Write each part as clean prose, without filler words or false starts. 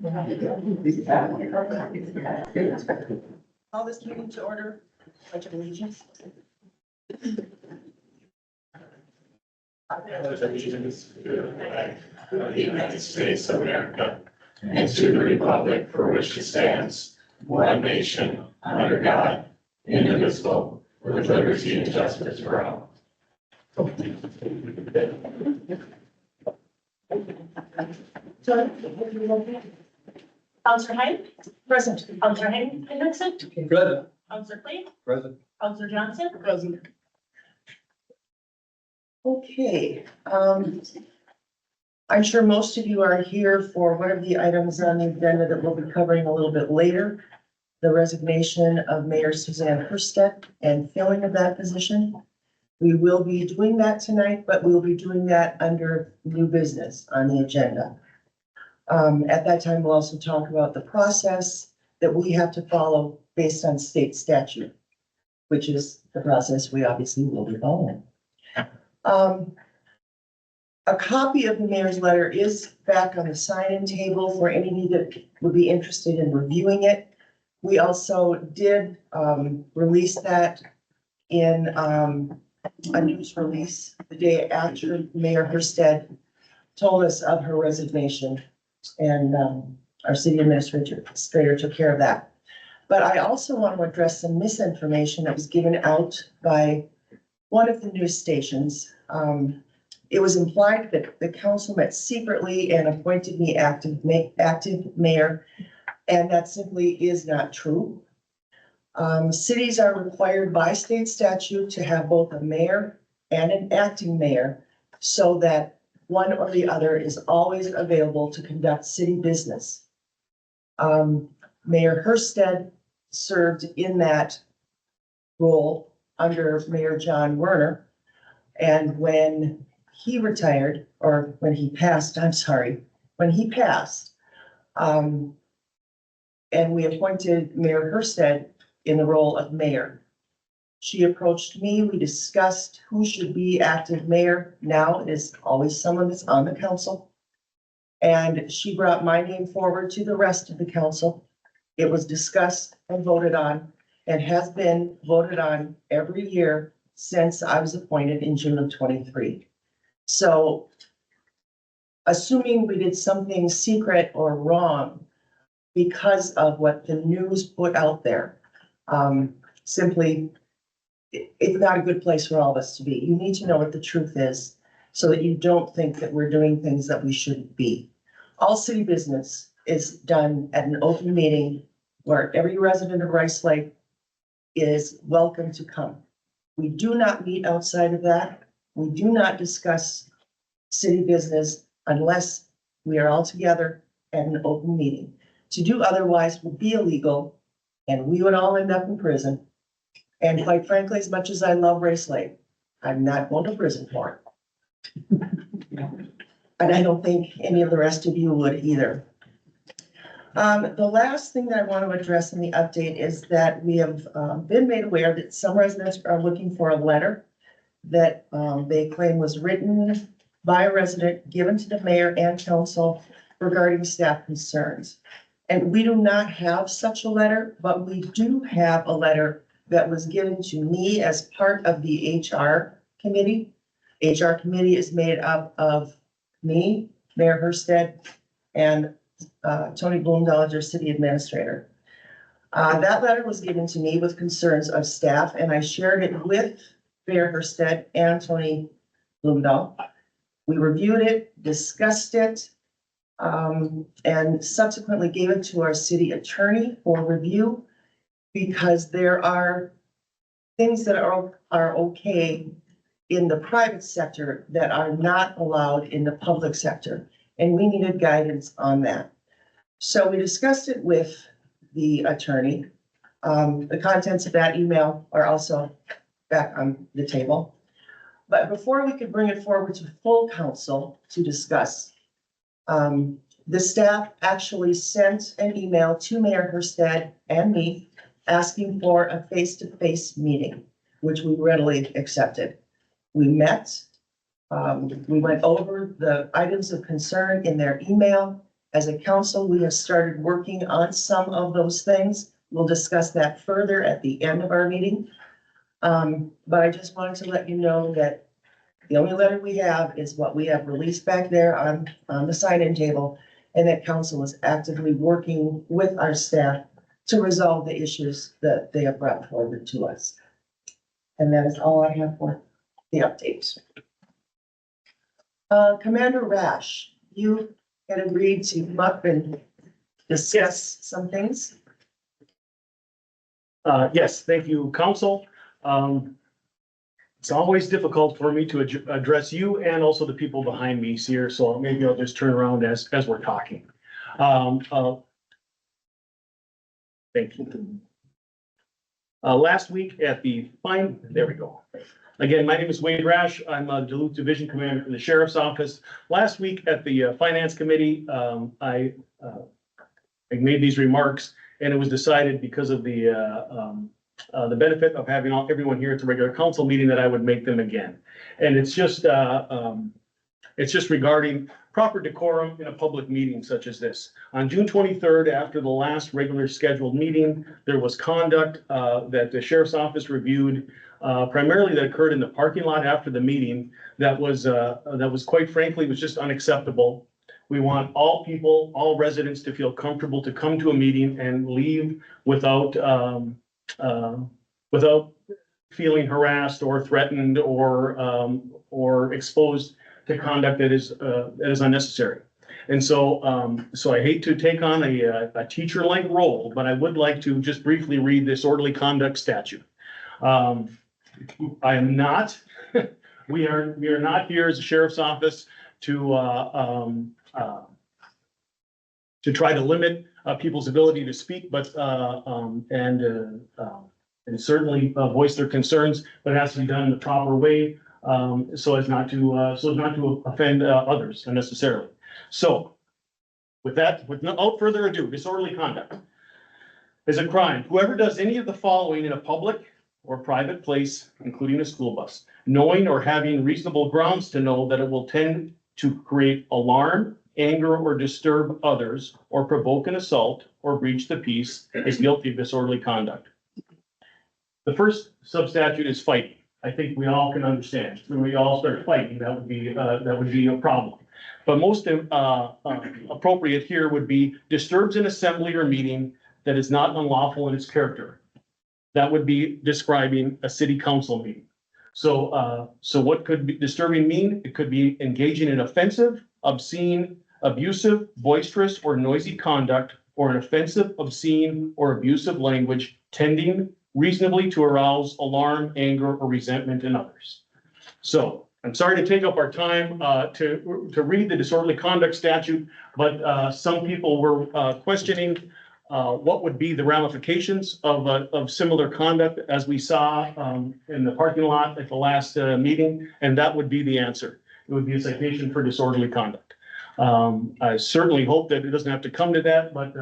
Call this meeting to order. Pledge of allegiance. Allegiance to the flag of the United States of America and to the republic for which it stands, one nation, under God, indivisible, with liberty and justice for all. Counselor Hyde, Present. Counselor Henderson, Present. Counselor Clay, Present. Counselor Johnson. Present. Okay, I'm sure most of you are here for one of the items on the agenda that we'll be covering a little bit later. The resignation of Mayor Suzanne Herstedt and filling of that position. We will be doing that tonight, but we'll be doing that under new business on the agenda. At that time, we'll also talk about the process that we have to follow based on state statute, which is the process we obviously will be following. A copy of the mayor's letter is back on the sign-in table for any of you that would be interested in reviewing it. We also did release that in a news release the day after Mayor Herstedt told us of her resignation, and our city administrator took care of that. But I also want to address some misinformation that was given out by one of the news stations. It was implied that the council met secretly and appointed me active mayor, and that simply is not true. Cities are required by state statute to have both a mayor and an acting mayor so that one or the other is always available to conduct city business. Mayor Herstedt served in that role under Mayor John Werner. And when he retired, or when he passed, and we appointed Mayor Herstedt in the role of mayor. She approached me, we discussed who should be active mayor. Now it is always someone that's on the council. And she brought my name forward to the rest of the council. It was discussed and voted on, and has been voted on every year since I was appointed in June of 23. So assuming we did something secret or wrong because of what the news put out there, simply, it's not a good place for all of us to be. You need to know what the truth is so that you don't think that we're doing things that we shouldn't be. All city business is done at an open meeting where every resident of Rice Lake is welcome to come. We do not meet outside of that. We do not discuss city business unless we are all together at an open meeting. To do otherwise would be illegal, and we would all end up in prison. And quite frankly, as much as I love Rice Lake, I'm not going to prison for it. And I don't think any of the rest of you would either. The last thing that I want to address in the update is that we have been made aware that some residents are looking for a letter that they claim was written by a resident given to the mayor and council regarding staff concerns. And we do not have such a letter, but we do have a letter that was given to me as part of the HR committee. HR committee is made up of me, Mayor Herstedt, and Tony Bloomdahl, our city administrator. That letter was given to me with concerns of staff, and I shared it with Mayor Herstedt and Tony Bloomdahl. We reviewed it, discussed it, and subsequently gave it to our city attorney for review, because there are things that are okay in the private sector that are not allowed in the public sector, and we needed guidance on that. So we discussed it with the attorney. The contents of that email are also back on the table. But before we could bring it forward to full council to discuss, the staff actually sent an email to Mayor Herstedt and me asking for a face-to-face meeting, which we readily accepted. We met, we went over the items of concern in their email, As a council, we have started working on some of those things. We'll discuss that further at the end of our meeting. But I just wanted to let you know that the only letter we have is what we have released back there on the sign-in table, and that council is actively working with our staff to resolve the issues that they have brought forward to us. And that is all I have for the update. Commander Rash, you had agreed to come up and discuss some things. Yes, thank you, council. It's always difficult for me to address you and also the people behind me here, so maybe I'll just turn around as we're talking. Thank you. Last week at the there we go. Again, my name is Wade Rash. I'm a Duluth Division Commander for the Sheriff's Office. Last week at the Finance Committee, I made these remarks, and it was decided because of the benefit of having everyone here at the regular council meeting that I would make them again. And it's just regarding proper decorum in a public meeting such as this. On June 23rd, after the last regular scheduled meeting, there was conduct that the Sheriff's Office reviewed, primarily that occurred in the parking lot after the meeting. That was quite frankly, was just unacceptable. We want all people, all residents to feel comfortable to come to a meeting and leave without feeling harassed or threatened or exposed to conduct that is unnecessary. And so I hate to take on a teacher-like role, but I would like to just briefly read this disorderly conduct statute. I am not, we are not here as a sheriff's office to try to limit people's ability to speak, but and certainly voice their concerns, but it has to be done in the proper way, so as not to offend others unnecessarily. So with that, without further ado, disorderly conduct is a crime. Whoever does any of the following in a public or private place, including a school bus, knowing or having reasonable grounds to know that it will tend to create alarm, anger, or disturb others, or provoke an assault or breach the peace, is guilty of disorderly conduct. The first substatute is fighting. I think we all can understand. When we all start fighting, that would be a problem. But most appropriate here would be disturbs an assembly or meeting that is not unlawful in its character. That would be describing a city council meeting. So what could be disturbing mean? It could be engaging in offensive, obscene, abusive, boisterous, or noisy conduct, or an offensive, obscene, or abusive language tending reasonably to arouse alarm, anger, or resentment in others. So I'm sorry to take up our time to read the disorderly conduct statute, but some people were questioning what would be the ramifications of similar conduct as we saw in the parking lot at the last meeting, and that would be the answer. It would be a citation for disorderly conduct. I certainly hope that it doesn't have to come to that, but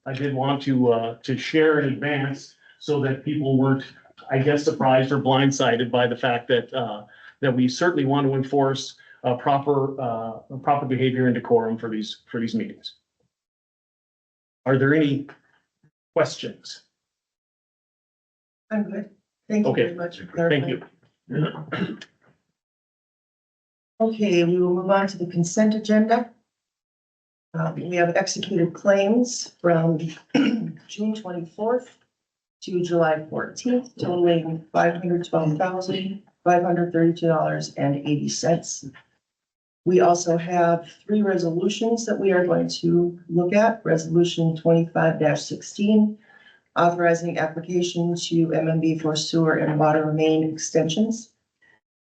I did want to share in advance so that people weren't, I guess, surprised or blindsided by the fact that that we certainly want to enforce proper behavior and decorum for these meetings. Are there any questions? I'm good. Thank you Okay. very much. for Thank you. clarifying. Okay, we will move on to the consent agenda. We have executed claims from June 24th to July 14th, totaling $512,532.80. We also have 3 resolutions that we are going to look at. Resolution 25-16, authorizing application to MMB for sewer and water main extensions.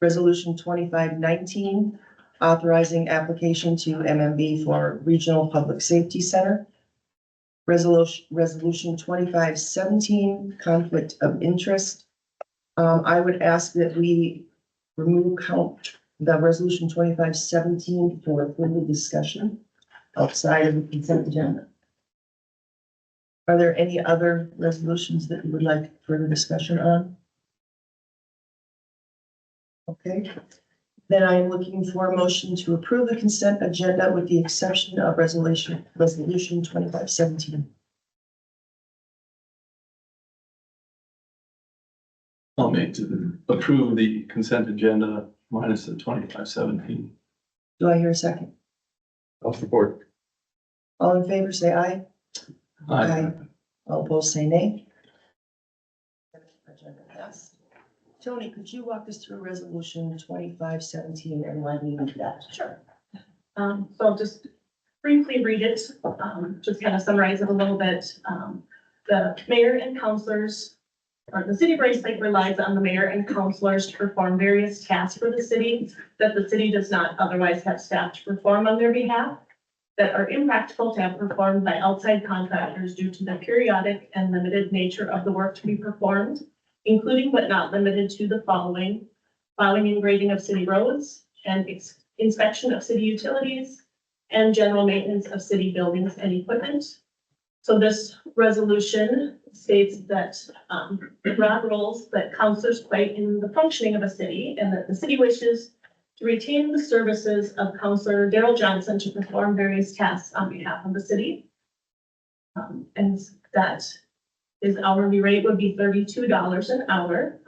Resolution 25-19, authorizing application to MMB for Regional Public Safety Center. Resolution 25-17, conflict of interest. I would ask that we remove the resolution 25-17 for further discussion outside of the consent agenda. Are there any other resolutions that you would like further discussion on? Okay, Then I am looking for a motion to approve the consent agenda with the exception of resolution 2517. I'll make to approve the consent agenda minus the 2517. Do I hear a second? I'll support. All in favor, say aye. All opposed, say nay. Agenda passed. Tony, could you walk us through resolution 2517 and why we need that? Sure. So I'll just briefly read it, just kind of summarize it a little bit. The mayor and councilors, or the city of Rice Lake relies on the mayor and councilors to perform various tasks for the city that the city does not otherwise have staff to perform on their behalf, that are impractical to have performed by outside contractors due to the periodic and limited nature of the work to be performed, including but not limited to the following: plowing and grading of city roads, and inspection of city utilities, and general maintenance of city buildings and equipment. So this resolution states that Rob rules that councilors play in the functioning of a city, and that the city wishes to retain the services of Councilor Daryl Johnson to perform various tasks on behalf of the city. And that his hourly rate would be $32 an hour.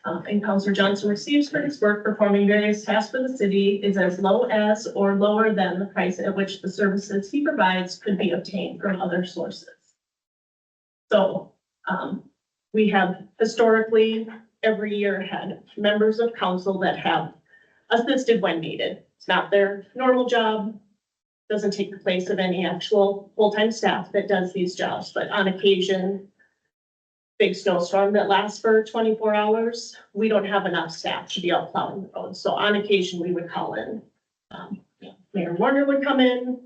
And Councilor Johnson receives for his work performing various tasks for the city is as low as or lower than the price at which the services he provides could be obtained from other sources. So we have historically every year had members of council that have assisted when needed. It's not their normal job, doesn't take the place of any actual full-time staff that does these jobs, but on occasion, big snowstorm that lasts for 24 hours, we don't have enough staff to be out plowing the roads. So on occasion, we would call in. Mayor Warner would come in,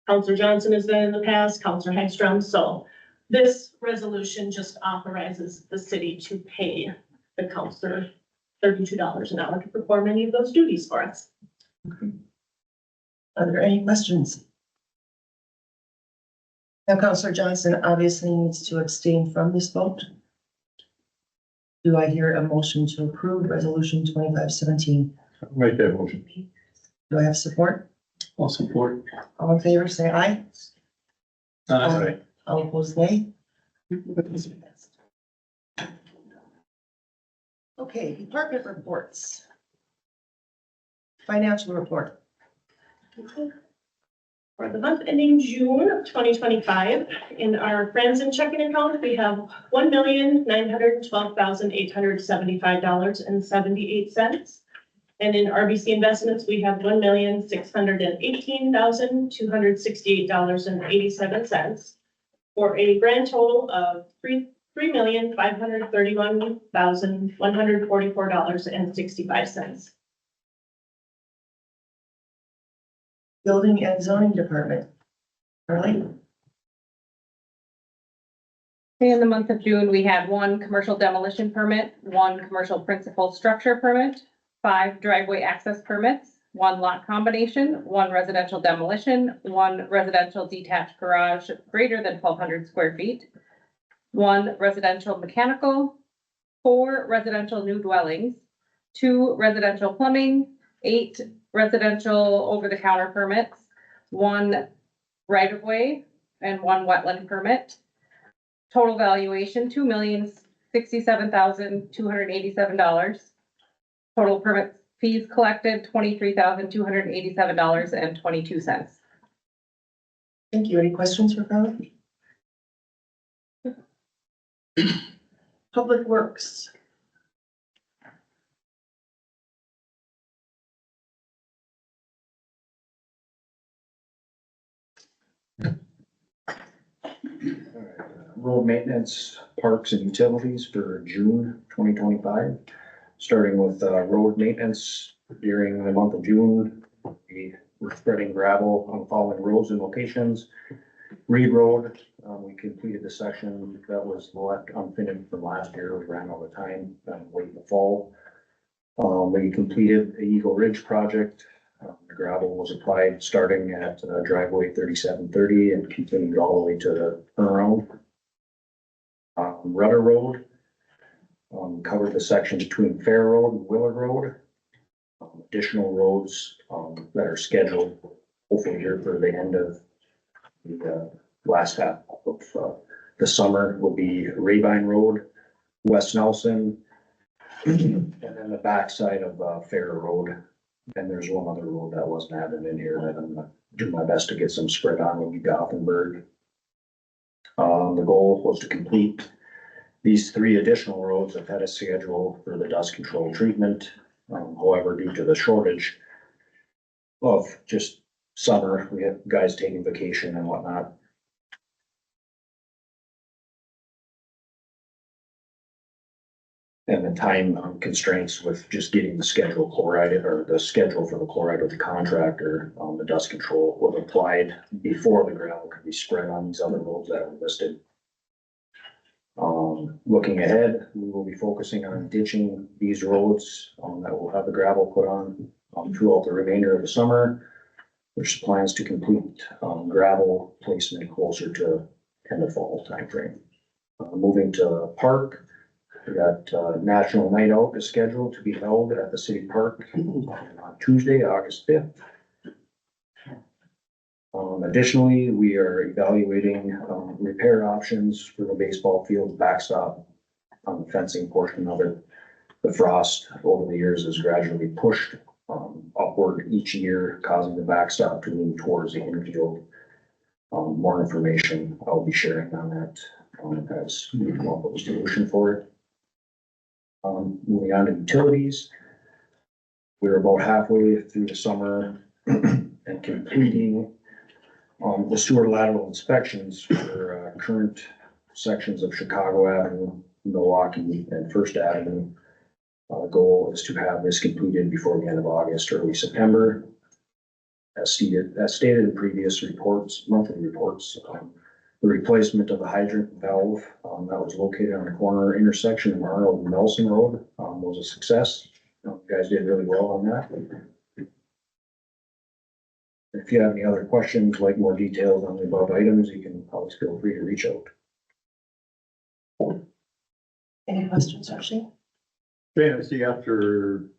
Councilor Johnson has been in the past, Councilor Hagstrom. So this resolution just authorizes the city to pay the councilor $32 an hour to perform any of those duties for us. Are there any questions? Now, Councilor Johnson obviously needs to abstain from this vote. Do I hear a motion to approve resolution 2517? Make that motion. Do I have support? I'll support. All in favor, say aye. Aye. All opposed, nay. Okay, department reports. Financial report. For the month ending June of 2025, in our friends and checking account, we have $1,912,875.78. And in RBC investments, we have $1,618,268.87 for a grand total of $3,531,144.65. Building and zoning department. Carly? In the month of June, we had 1 commercial demolition permit, 1 commercial principal structure permit, 5 driveway access permits, 1 lot combination, 1 residential demolition, 1 residential detached garage greater than 1,200 square feet, 1 residential mechanical, 4 residential new dwellings, 2 residential plumbing, 8 residential over-the-counter permits, 1 right-of-way, and 1 wetland permit. Total valuation, $2,067,287. Total permit fees collected, $23,287.22. Thank you. Any questions for Carly? Public Works. Road maintenance, parks and utilities for June 2025. Starting with road maintenance during the month of June, we were spreading gravel on the following roads and locations. Reed Road, we completed the section that was left unfinished from last year. We ran all the time, late in the fall. We completed the Eagle Ridge project. The gravel was applied starting at driveway 3730 and continued all the way to the turnaround. Rudder Road, covered the section between Fair Road and Willard Road. Additional roads, that are scheduled hopefully here for the end of the, last half of, the summer will be Rabine Road, West Nelson, and then the backside of, Fair Road. And there's one other road that wasn't added in here that I'm gonna do my best to get some spread on, will be Gothenburg. The goal was to complete these 3 additional roads that had a schedule for the dust control treatment. However, due to the shortage of just summer, we have guys taking vacation and whatnot. And the time constraints with just getting the schedule chloride or the schedule for the chloride with the contractor, the dust control was applied before the gravel could be spread on these other roads that were listed. Looking ahead, we will be focusing on ditching these roads, that will have the gravel put on, throughout the remainder of the summer. There's plans to complete, gravel placement closer to end of fall timeframe. Moving to park, we got, National Night Out is scheduled to be held at the city park on Tuesday, August 5th. Additionally, we are evaluating, repair options for the baseball field backstop on the fencing portion of it. The frost over the years has gradually pushed, upward each year, causing the backstop to move towards the infield. More information I'll be sharing on that, as we come up with a solution for it. Moving on to utilities. We're about halfway through the summer and completing the sewer lateral inspections for current sections of Chicago Avenue, Milwaukee, and First Avenue. The goal is to have this completed before the end of August, early September. As stated in previous reports, monthly reports, the replacement of the hydrant valve that was located on the corner intersection of Arnold and Nelson Road was a success. You guys did really well on that. If you have any other questions, like more details on the above items, you can always feel free to reach out. Any questions, Archie? I see after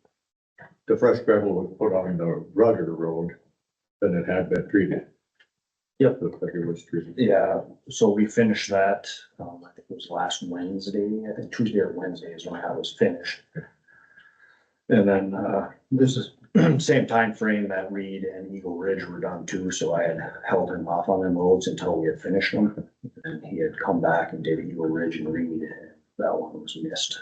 the fresh gravel was put on the Rudder Road, then it had been treated. Yep. Looks like it was treated. Yeah, so we finished that, I think it was last Wednesday, I think Tuesday or Wednesday is when that was finished. And then, this is same time frame that Reed and Eagle Ridge were done too, so I had held him off on them roads until we had finished them. And he had come back and did Eagle Ridge and Reed, and that one was missed.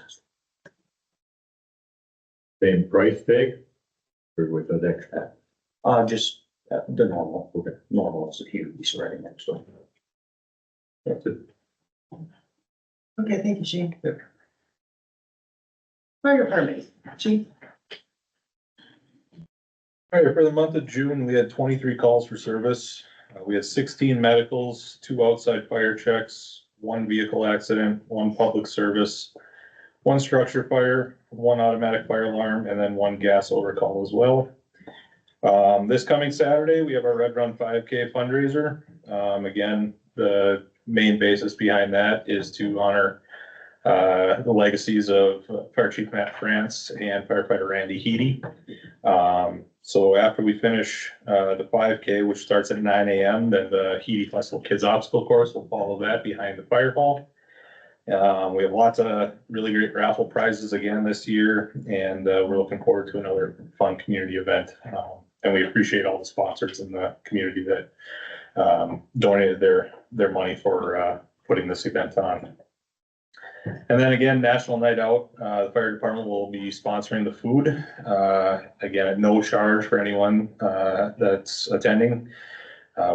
Same price tag? Or was that extra? Just the normal, normal is he would be spreading it, so. That's it. Okay, thank you, Shane. Yep. Fire department, Chief. All right, for the month of June, we had 23 calls for service. We had 16 medicals, 2 outside fire checks, 1 vehicle accident, 1 public service, 1 structure fire, 1 automatic fire alarm, and then 1 gas overcall as well. This coming Saturday, we have our Red Run 5K fundraiser. Again, the main basis behind that is to honor the legacies of Fire Chief Matt France and firefighter Randy Heedy. So after we finish the 5K, which starts at 9 a.m., then the Heedy Festival Kids Obstacle Course will follow that behind the fire hall. We have lots of really great raffle prizes again this year, and we're looking forward to another fun community event. And we appreciate all the sponsors in the community that donated their money for putting this event on. And then again, National Night Out, the fire department will be sponsoring the food, again, at no charge for anyone that's attending.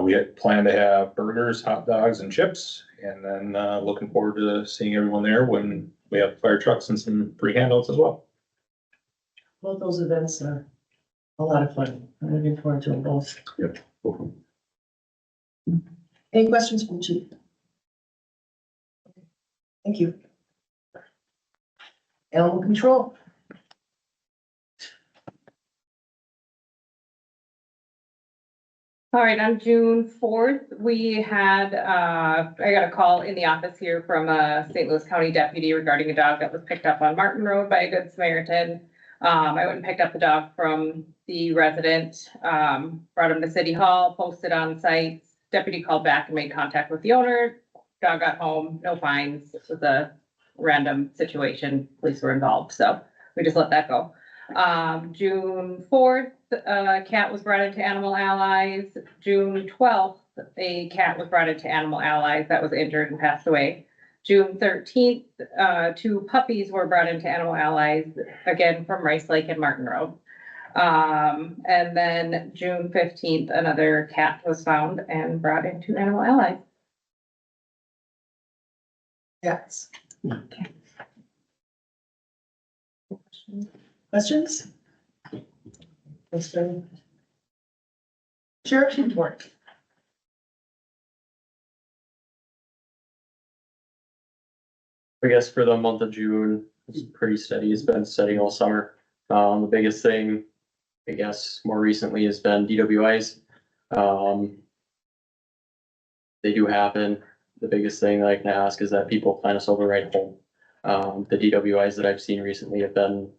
We plan to have burgers, hot dogs, and chips, and then looking forward to seeing everyone there when we have fire trucks and some free handouts as well. Both those events are a lot of fun. I'm looking forward to them both. Yep. Any questions from Chief? Thank you. Animal control. All right, on June 4th, we had, I got a call in the office here from a St. Louis County deputy regarding a dog that was picked up on Martin Road by a Good Samaritan. I went and picked up the dog from the resident, brought him to City Hall, posted on site. Deputy called back and made contact with the owner. Dog got home, no fines. This was a random situation. Police were involved, so we just let that go. June 4th, a cat was brought into Animal Allies. June 12th, a cat was brought into Animal Allies that was injured and passed away. June 13th, 2 puppies were brought into Animal Allies, again from Rice Lake and Martin Road. And then June 15th, another cat was found and brought into Animal Allies. Yes. Questions? Question? Sheriff's report. I guess for the month of June, it's pretty steady. It's been steady all summer. The biggest thing, I guess, more recently has been DWIs. They do happen. The biggest thing that I can ask is that people plan us over right home. The DWIs that I've seen recently have been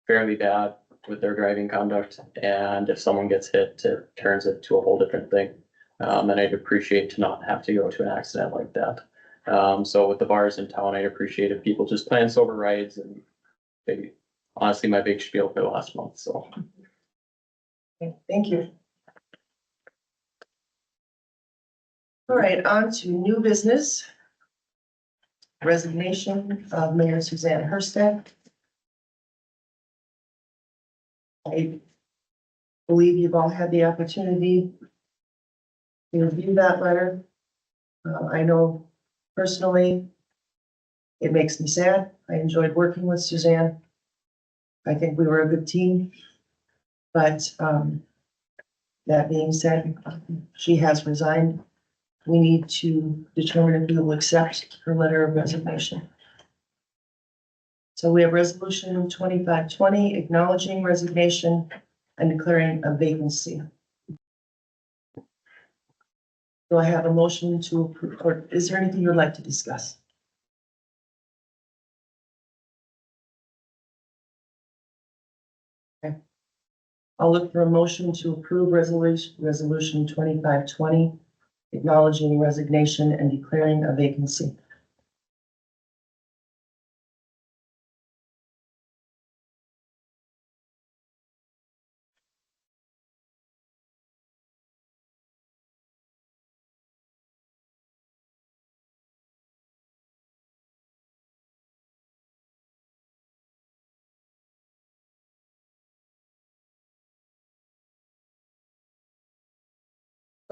fairly bad with their driving conduct. And if someone gets hit, it turns it to a whole different thing. And I'd appreciate to not have to go to an accident like that. So with the bars in town, I'd appreciate if people just plan sober rides and maybe, honestly, my big spiel for the last month, so. Okay, thank you. All right, on to new business. Resignation of Mayor Suzanne Herstead. I believe you've all had the opportunity to review that letter. I know personally, it makes me sad. I enjoyed working with Suzanne. I think we were a good team. But that being said, she has resigned. We need to determine if we will accept her letter of resignation. So we have resolution 2520 acknowledging resignation and declaring a vacancy. Do I have a motion to approve, or is there anything you'd like to discuss? Okay. I'll look for a motion to approve resolution 2520, acknowledging resignation and declaring a vacancy.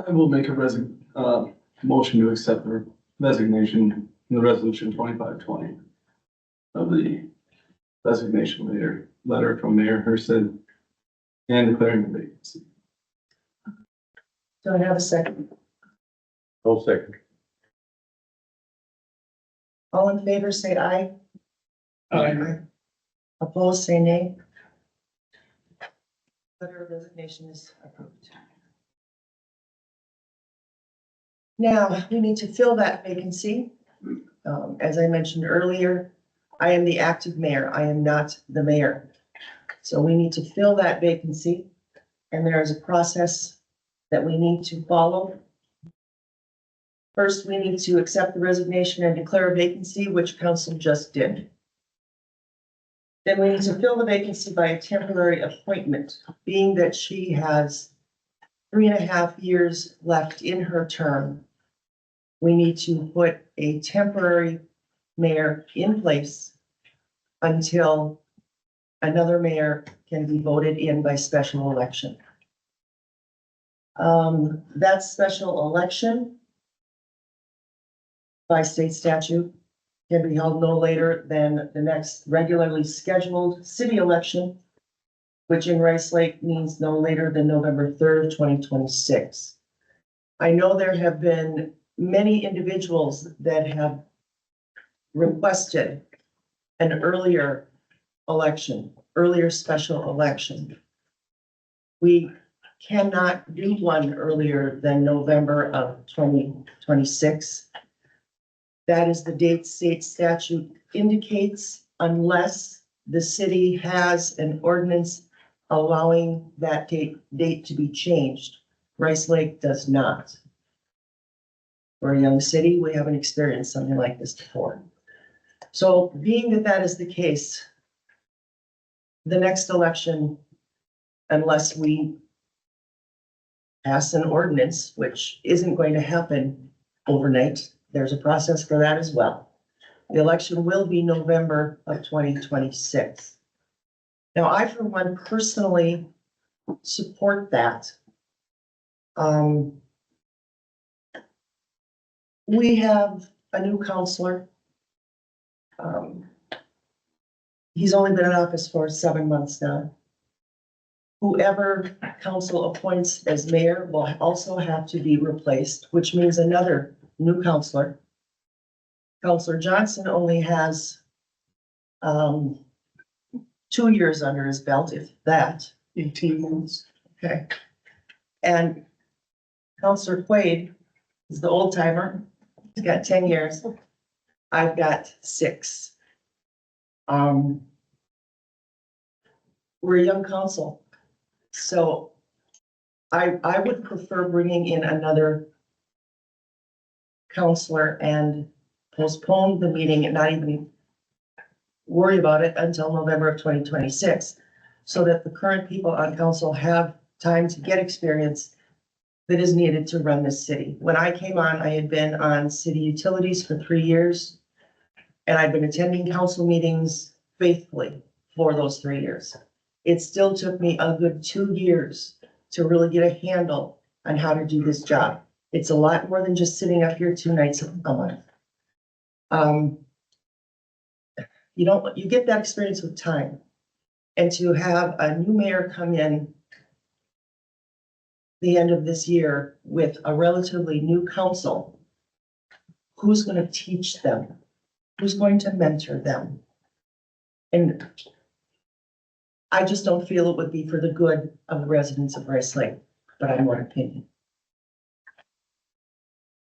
I will make a motion to accept the resignation in the resolution 2520 of the resignation letter from Mayor Herstead and declaring the vacancy. Do I have a second? I'll second. All in favor, say aye. Aye. Opposed, say nay. Letter of resignation is approved. Now, we need to fill that vacancy. As I mentioned earlier, I am the active mayor. I am not the mayor. So we need to fill that vacancy, and there is a process that we need to follow. First, we need to accept the resignation and declare a vacancy, which council just did. Then we need to fill the vacancy by a temporary appointment, being that she has 3.5 years left in her term. We need to put a temporary mayor in place until another mayor can be voted in by special election. That special election by state statute can be held no later than the next regularly scheduled city election, which in Rice Lake means no later than November 3rd, 2026. I know there have been many individuals that have requested an earlier election, earlier special election. We cannot do one earlier than November of 2026. That is the date state statute indicates, unless the city has an ordinance allowing that date to be changed. Rice Lake does not. We're a young city, we haven't experienced something like this before. So being that that is the case, the next election, unless we pass an ordinance, which isn't going to happen overnight, there's a process for that as well. The election will be November of 2026. Now, I, for one, personally support that. We have a new counselor. He's only been in office for 7 months now. Whoever council appoints as mayor will also have to be replaced, which means another new counselor. Counselor Johnson only has 2 years under his belt, if that. 18 months. Okay. And Counselor Quaid is the old timer. He's got 10 years. I've got 6. We're a young council. So I would prefer bringing in another counselor and postpone the meeting and not even worry about it until November of 2026, so that the current people on council have time to get experience that is needed to run this city. When I came on, I had been on city utilities for 3 years, and I've been attending council meetings faithfully for those 3 years. It still took me a good 2 years to really get a handle on how to do this job. It's a lot more than just sitting up here 2 nights a month. You get that experience with time. And to have a new mayor come in the end of this year with a relatively new council, who's going to teach them? Who's going to mentor them? And I just don't feel it would be for the good of the residents of Rice Lake, but I'm one opinion.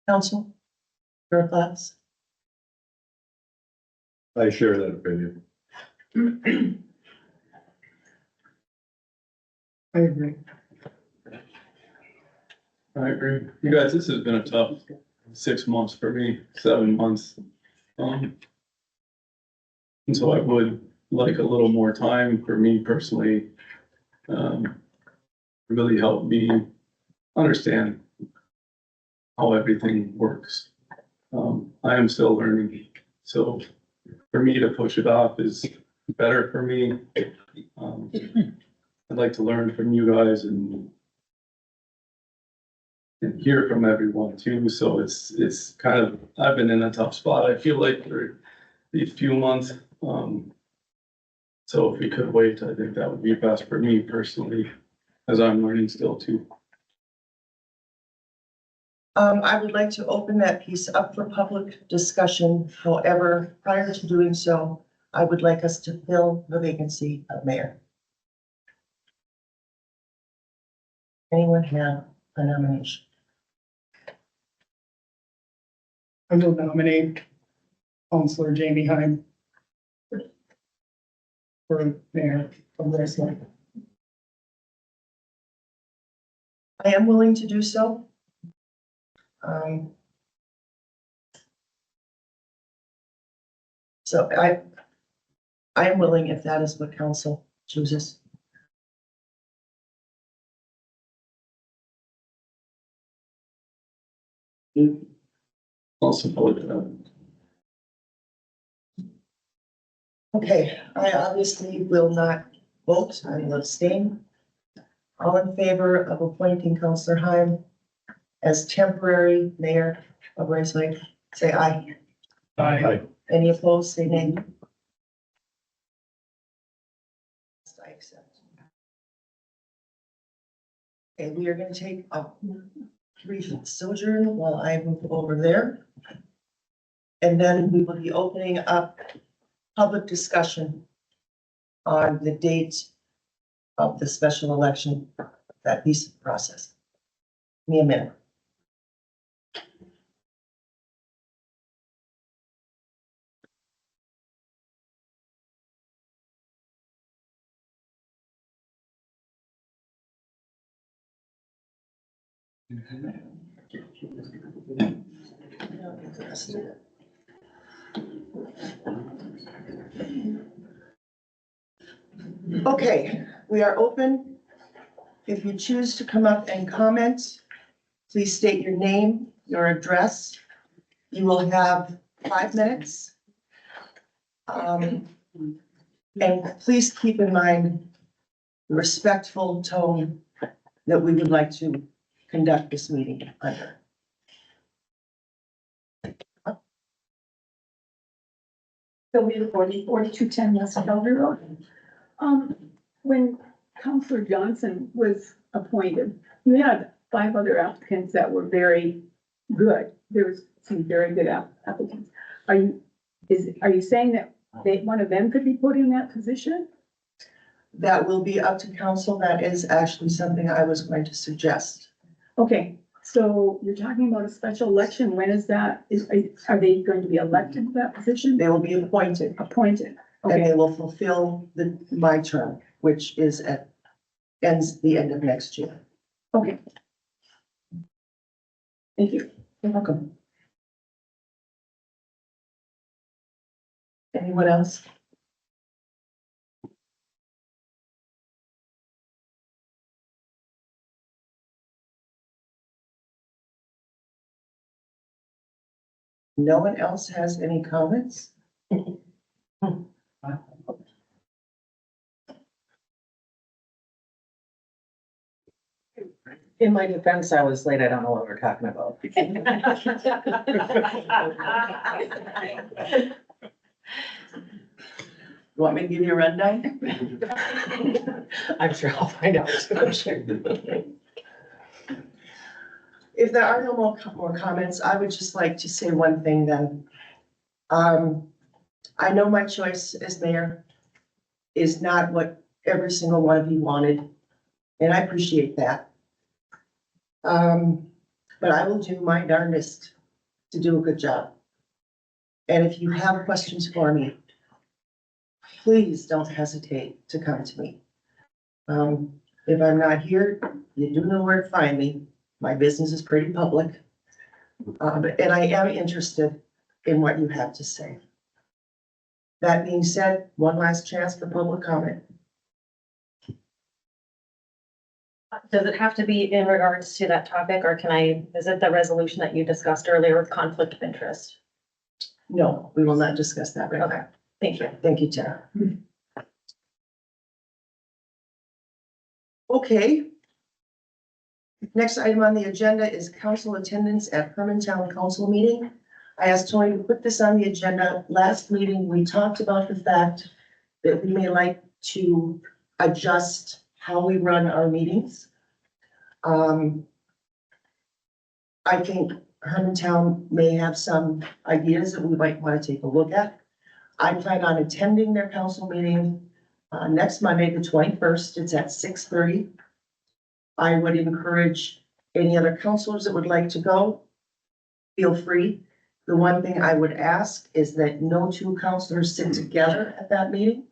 Council, your thoughts? I share that opinion. I agree. I agree. You guys, this has been a tough 6 months for me, 7 months. And so I would like a little more time for me personally. Really help me understand how everything works. I am still learning, so for me to push it off is better for me. I'd like to learn from you guys and hear from everyone too, so it's kind of, I've been in a tough spot, I feel like, for these few months. So if we could wait, I think that would be best for me personally, as I'm learning still too. I would like to open that piece up for public discussion. However, prior to doing so, I would like us to fill the vacancy of mayor. Anyone have a nomination? I will nominate Counselor Jamie Heim for mayor of Rice Lake. I am willing to do so. So I am willing if that is what council chooses. I'll support that. Okay, I obviously will not vote. I will abstain. All in favor of appointing Counselor Heim as temporary mayor of Rice Lake, say aye. Aye. Any opposed, say nay. I accept. Okay, we are gonna take a brief sojourn while I move over there. And then we will be opening up public discussion on the date of the special election, that piece of the process. Give me a minute. Okay, we are open. If you choose to come up and comment, please state your name, your address. You will have 5 minutes. And please keep in mind the respectful tone that we would like to conduct this meeting under. Sylvia, 4210 West Calvary Road. When Counselor Johnson was appointed, you had 5 other applicants that were very good. There was some very good applicants. Are you saying that one of them could be put in that position? That will be up to council. That is actually something I was going to suggest. Okay, so you're talking about a special election. When is that? Are they going to be elected to that position? They will be appointed Appointed. and Okay, they will fulfill my term, which is ends the end of next year. okay. Thank you. You're welcome. Anyone else? No one else has any comments? In my defense, I was late. I don't know what we're talking about. You want me to give you a rundown? I'm sure I'll find out. If there are no more comments, I would just like to say one thing then. I know my choice as mayor is not what every single one of you wanted, and I appreciate that. But I will do my darndest to do a good job. And if you have questions for me, please don't hesitate to come to me. If I'm not here, you do know where to find me. My business is pretty public. And I am interested in what you have to say. That being said, one last chance for public comment. Does it have to be in regards to that topic, or can I visit the resolution that you discussed earlier with conflict of interest? No, we will not discuss that right now. Thank you. Thank you, Tara. Okay. Next item on the agenda is council attendance at Hermantown Council meeting. I asked Tony to put this on the agenda. Last meeting, we talked about the fact that we may like to adjust how we run our meetings. I think Hermantown may have some ideas that we might want to take a look at. I plan on attending their council meeting next Monday, the 21st. It's at 6:30. I would encourage any other counselors that would like to go, feel free. The one thing I would ask is that no 2 counselors sit together at that meeting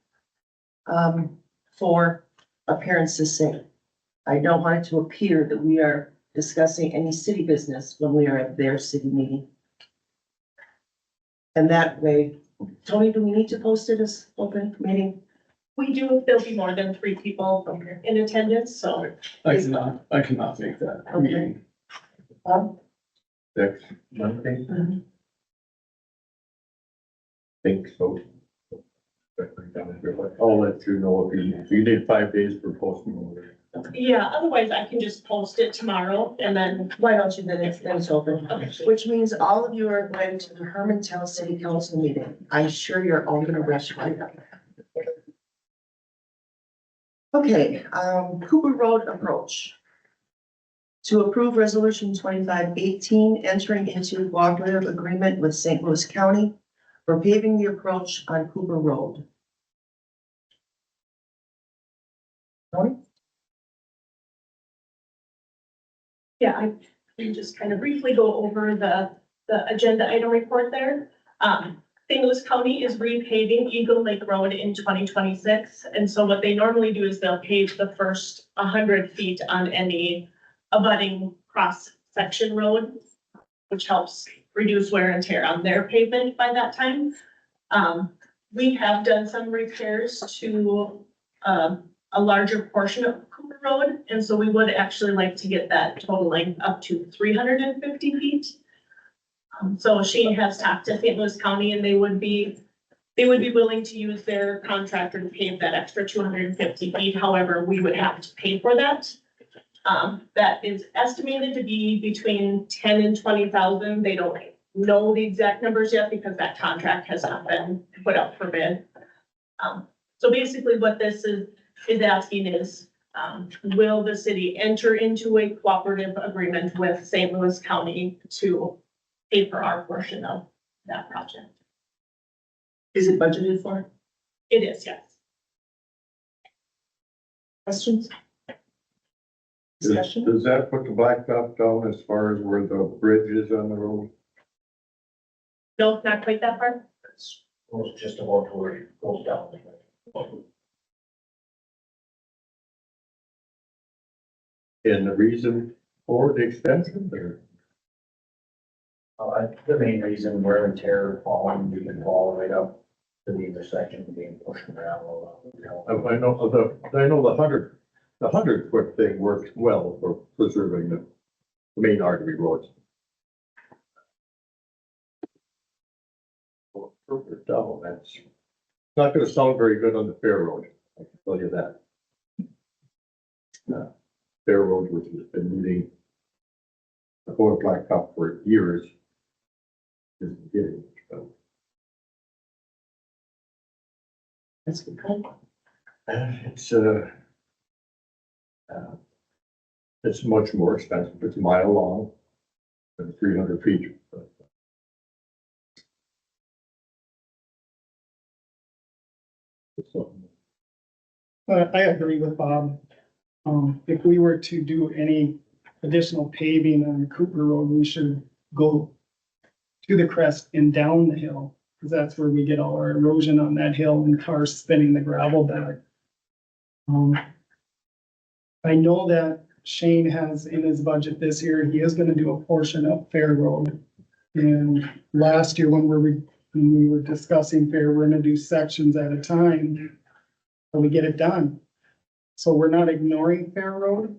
for appearance's sake. I don't want it to appear that we are discussing any city business when we are at their city meeting. And that way, Tony, do we need to post it as open meeting? We do, if there'll be more than 3 people in attendance, so. I cannot make that meeting. Next Monday? Think so. I'll let you know if you need 5 days for posting. Yeah, otherwise I can just post it tomorrow and then. Why don't you, then it's open, which means all of you are going to the Hermantown City Council meeting. I'm sure you're all gonna rush right up. Okay, Cooper Road approach. To approve resolution 2518, entering into cooperative agreement with St. Louis County for paving the approach on Cooper Road. Tony? Yeah, I can just kind of briefly go over the agenda item report there. St. Louis County is repaving Eagle Lake Road in 2026. And so what they normally do is they'll pave the first 100 feet on any abutting cross-section road, which helps reduce wear and tear on their pavement by that time. We have done some repairs to, a larger portion of Cooper Road, and so we would actually like to get that totaling up to 350 feet. So Shane has talked to St. Louis County, and they would be willing to use their contractor to pave that extra 250 feet. However, we would have to pay for that. That is estimated to be between 10 and 20,000. They don't know the exact numbers yet because that contract has not been put out for bid. So basically what this is asking is, will the city enter into a cooperative agreement with St. Louis County to pay for our portion of that project? Is it budgeted for? It is, yes. Questions? Discussion? Does that put the blacktop down as far as where the bridge is on the road? No, not quite that far. It's just about to where it goes down. And the reason for the extension there? The main reason wear and tear falling, you can fall right up to the intersection being pushed around. I know the 100-foot thing works well for preserving the main artery roads. Perfect, oh, that's not gonna sound very good on the Fair Road, I can tell you that. Fair Road, which has been needing a going blacktop for years, isn't getting, so. That's a good point. It's much more expensive, it's a mile long, and 300 feet. So, I agree with Bob. If we were to do any additional paving on Cooper Road, we should go to the crest and down the hill, because that's where we get all our erosion on that hill and cars spinning the gravel back. I know that Shane has in his budget this year, he is gonna do a portion of Fair Road. And last year when we were discussing Fair, we're gonna do sections at a time, so we get it done. So we're not ignoring Fair Road.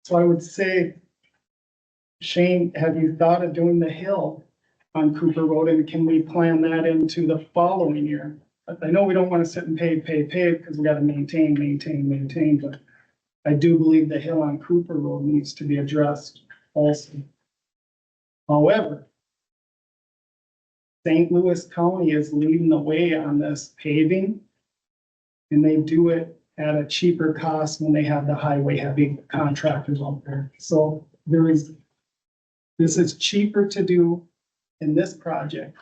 So I would say, Shane, have you thought of doing the hill on Cooper Road, and can we plan that into the following year? I know we don't wanna sit and pay, because we gotta maintain, but I do believe the hill on Cooper Road needs to be addressed also. However, St. Louis County is leading the way on this paving. And they do it at a cheaper cost when they have the highway heavy contractors out there. So this is cheaper to do in this project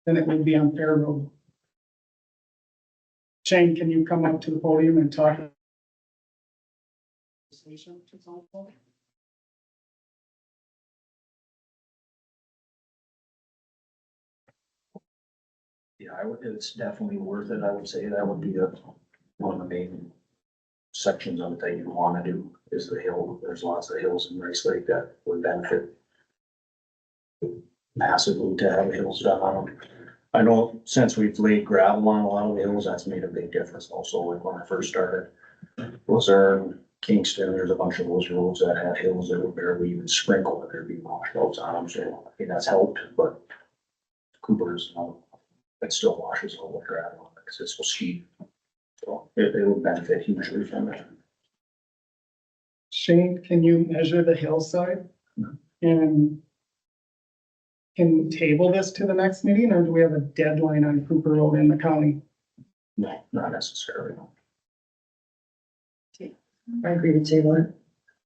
than it would be on Fair Road. Shane, can you come up to the podium and talk? Yeah, it's definitely worth it. I would say that would be one of the main sections of it that you wanna do is the hill. There's lots of hills in Rice Lake that would benefit massively to have hills done on them. I know since we've laid gravel on a lot of the hills, that's made a big difference also. Like when I first started, Luzerne, Kingston, there's a bunch of those roads that had hills that were barely even sprinkled, and there'd be washouts on them. So I think that's helped, but Cooper's, it still washes all the gravel because it's so steep. So it would benefit hugely from it. Shane, can you measure the hillside? And can we table this to the next meeting, or do we have a deadline on Cooper Road in the county? No, not necessarily. I agree to table it.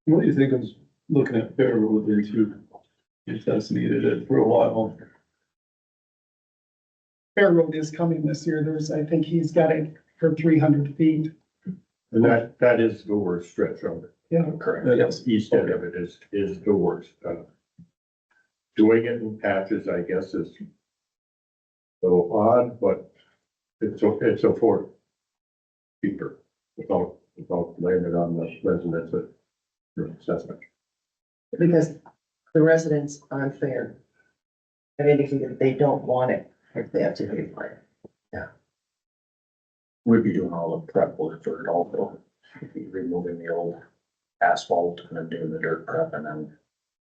What do you think of looking at Fair Road there too? If that's needed it for a while. Fair Road is coming this year. I think he's got it for 300 feet. And that is the worst stretch of it. Yeah, Correct. The east end of it is the worst. Doing it in patches, I guess, is a little odd, but it's affordable. Cheaper without About laying it on the residents for assessment. Because the residents aren't fair. Have indicated they don't want it, if they have to pay for it. We'd be doing all the prep work for it also. We'd be removing the old asphalt and then doing the dirt prep and then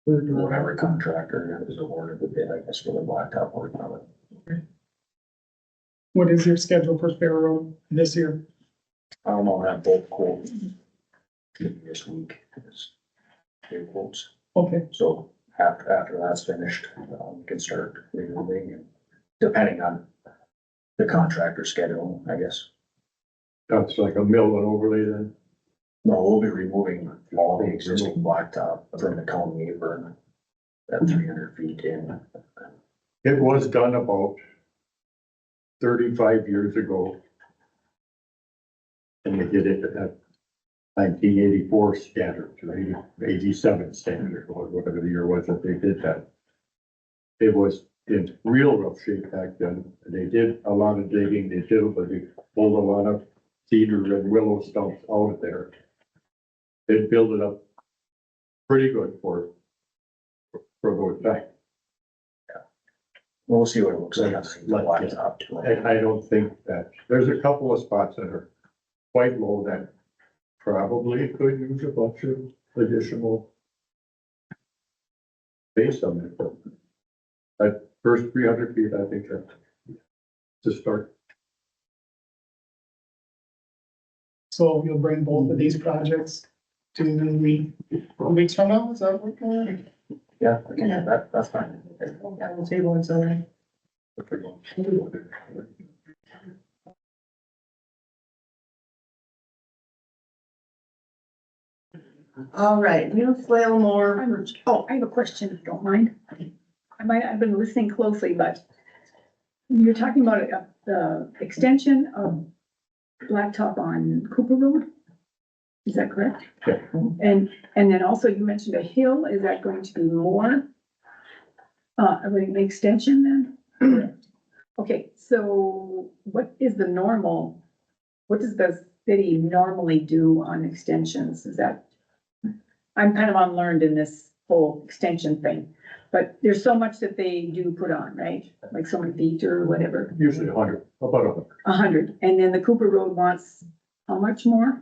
We would do it. whatever contractor is awarded the bid, I guess, for the blacktop work on it. What is your schedule for Fair Road this year? I don't know, have both quotes this week. It's two quotes. Okay, So after that's finished, we can start removing and depending on the contractor schedule, I guess. That's like a mill and overlay then? No, we'll be removing all the existing blacktop from the county apron at 300 feet in. It was done about 35 years ago. And they did it at 1984 standards, or 87 standard, or whatever the year was that they did that. It was in real rough shape back then. They did a lot of digging, they pulled a lot of cedar and willow stumps out of there. They built it up pretty good for those times. We'll see what it looks like on the blacktop too. And I don't think that, there's a couple of spots that are quite low that probably could use a bunch of additional base on it, but that first 300 feet, I think that's to start. so you'll bring both of these projects to the weeks from now, is that what we're doing? Yeah, okay, that's fine. On the table and so on. All right, new flail more. Oh, I have a question, if you don't mind. I've been listening closely, but you're talking about the extension of blacktop on Cooper Road? Is that correct? Yeah. And then also you mentioned a hill, is that going to be more? Of an extension then? Okay, so what does the city normally do on extensions? Is that? I'm kind of unlearned in this whole extension thing, but there's so much that they do put on, right? Like so many feet or whatever, Usually 100, about 100. 100, and then the Cooper Road wants how much more?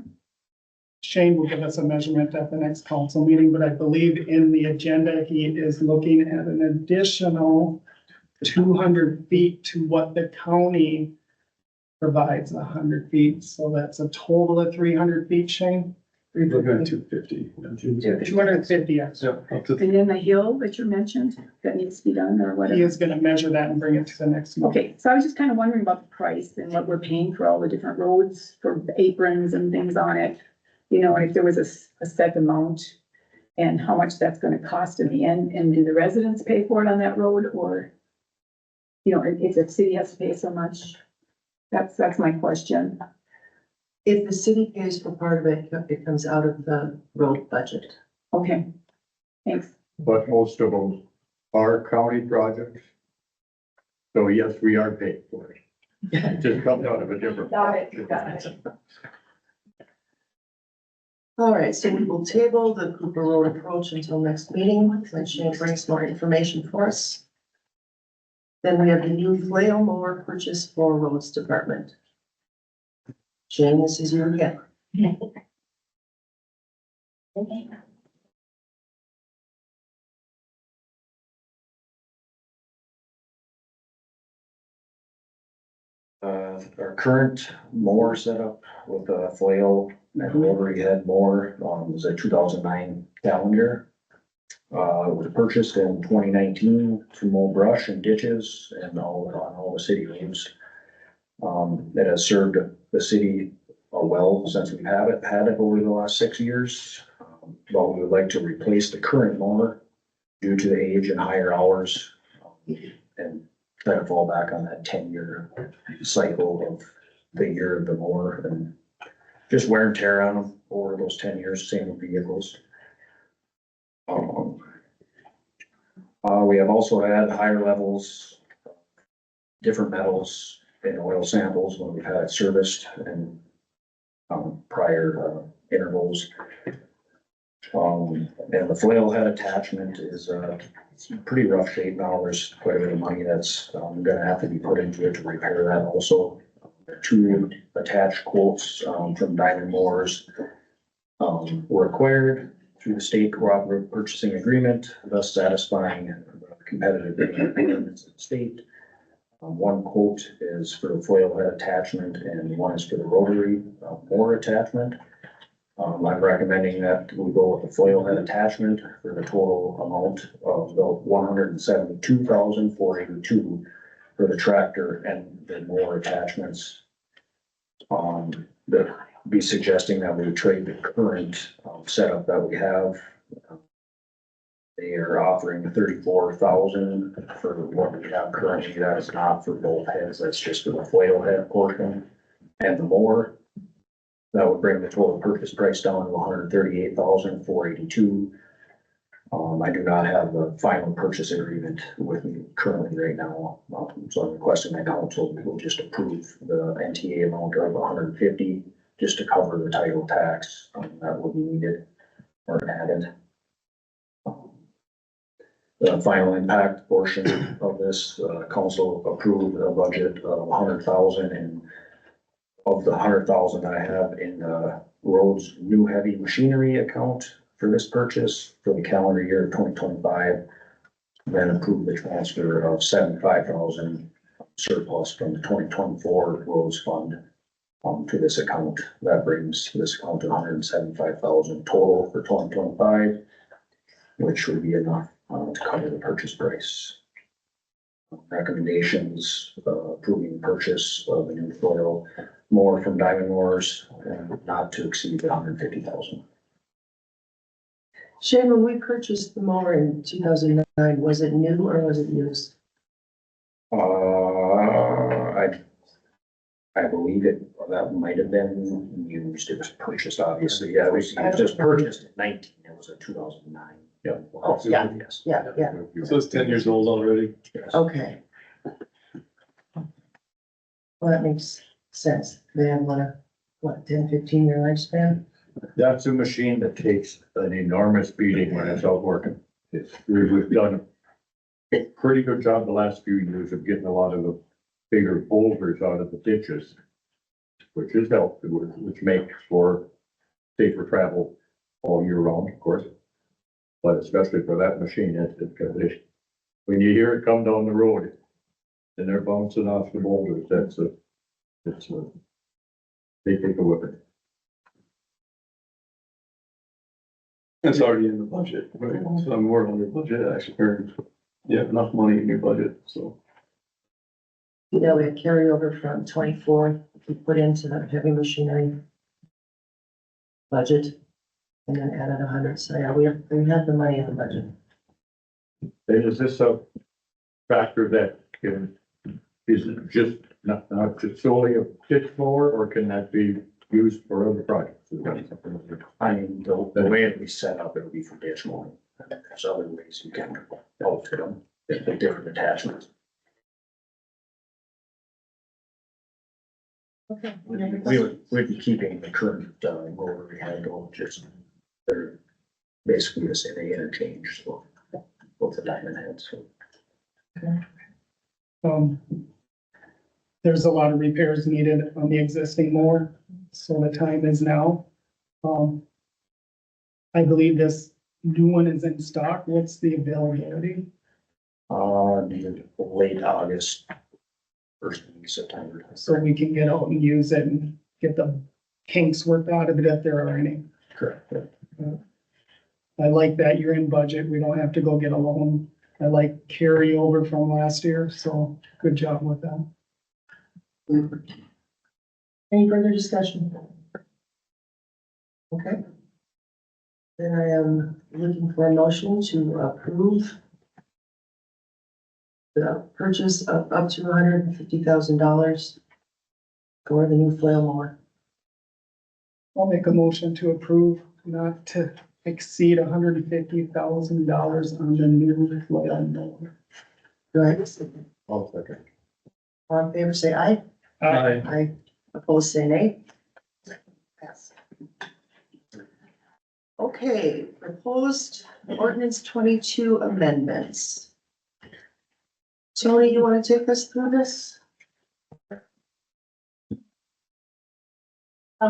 Shane will give us a measurement at the next council meeting, but I believe in the agenda, he is looking at an additional 200 feet to what the county provides, 100 feet, so that's a total of 300 feet, Shane? Looking at 250. 250, yes. Yeah, up to And then the hill that you mentioned, that needs to be done or He whatever? is gonna measure that and bring it to the next meeting. Okay, so I was just kind of wondering about the price and what we're paying for all the different roads, for the aprons and things on it. You know, if there was a set amount and how much that's gonna cost in the end, and do the residents pay for it on that road, or? You know, if the city has to pay so much, that's my question. If the city pays for part of it, it comes out of the road budget. Okay, thanks. But most of them are county projects. So yes, we are paid for it. It just comes out of a different. Got it. All right, so we will table the Cooper Road approach until next meeting, when Shane brings more information for us. Then we have the new flail mower purchase for roads department. Shane, this is you again. Our current mower setup with a flail and rotary head mower, was a 2009 Challenger. It was purchased in 2019 to mow brush and ditches and on all the city roads. It has served the city well since we've had it over the last 6 years. But we would like to replace the current mower due to the age and higher hours. And try to fall back on that 10-year cycle of the year of the mower and just wear and tear on them over those 10 years, same with vehicles. We have also had higher levels, different metals in oil samples when we've had it serviced, and prior intervals. And the flail head attachment is, it's in pretty rough shape now. There's quite a bit of money that's, gonna have to be put into it to repair that also. Two attached quotes, from Diamond Moores, were acquired through the state cooperative purchasing agreement, thus satisfying competitive requirements of the state. One quote is for the flail head attachment and one is for the rotary mower attachment. I'm recommending that we go with the flail head attachment for the total amount of the $172,482 for the tractor and the mower attachments. That be suggesting that we trade the current setup that we have. They are offering 34,000 for what we have currently. That is not for both heads. That's just for the flail head portion and the mower. That would bring the total purchase price down to $138,482. I do not have the final purchase agreement with me currently right now. So I'm requesting that council will just approve the NTA amount of $150 just to cover the title tax that will be needed or added. The final impact portion of this, council approved a budget of $100,000, and of the $100,000 I have in the roads new heavy machinery account for this purchase for the calendar year of 2025. Then approve the transfer of $75,000 surplus from the 2024 roads fund to this account. That brings this account to $175,000 total for 2025, which would be enough to cover the purchase price. Recommendations, approving purchase of a new foil mower from Diamond Mowers and not to exceed $150,000. Shane, when we purchased the mower in 2009, was it new or was it used? I believe that might have been used. It was purchased, obviously. Yeah, it was just purchased in 19. It was a 2009. Yeah. Oh, yeah, Yes. yeah, yeah, So it's 10 years old already. Yes. okay. Well, that makes sense. They have what, 10, 15-year lifespan? That's a machine that takes an enormous beating when it's out working. We've done a pretty good job the last few years of getting a lot of the bigger boulders out of the ditches, which has helped, which makes for safer travel all year round, of course. But especially for that machine, when you hear it come down the road and they're bouncing off the boulders, they take a whipping. It's already in the budget, right? So I'm more on your budget, actually, or you have enough money in your budget, so. Yeah, we had carryover from 24, we put into the heavy machinery budget and then added 100. So yeah, we had the money in the budget. And is this a factor that is it just not just solely a ditch mower, or can that be used for other projects? I mean, the way it was set up, it would be for ditch mowing. There's other ways you can outfit them, the different attachments. Okay. We'd be keeping the current, mower we had going, just, they're basically the same, they interchange, so both the diamond heads, so. There's a lot of repairs needed on the existing mower, so the time is now. I believe this new one is in stock. What's the availability? Late August, first week of September. So we can get out and use it and get the kinks worked out of it if there are any. Correct. I like that you're in budget. We don't have to go get a loan. I like carryover from last year, so good job with that. Any further discussion? Okay. Then I am looking for a motion to approve the purchase of up to $150,000 for the new flail mower. I'll make a motion to approve not to exceed $150,000 on the new flail mower. Do I have a second? I'll second. All in favor, say aye. Aye. Aye. Opposed, say nay. Pass. Okay, proposed ordinance 22 amendments. Tony, you want to take us through this? At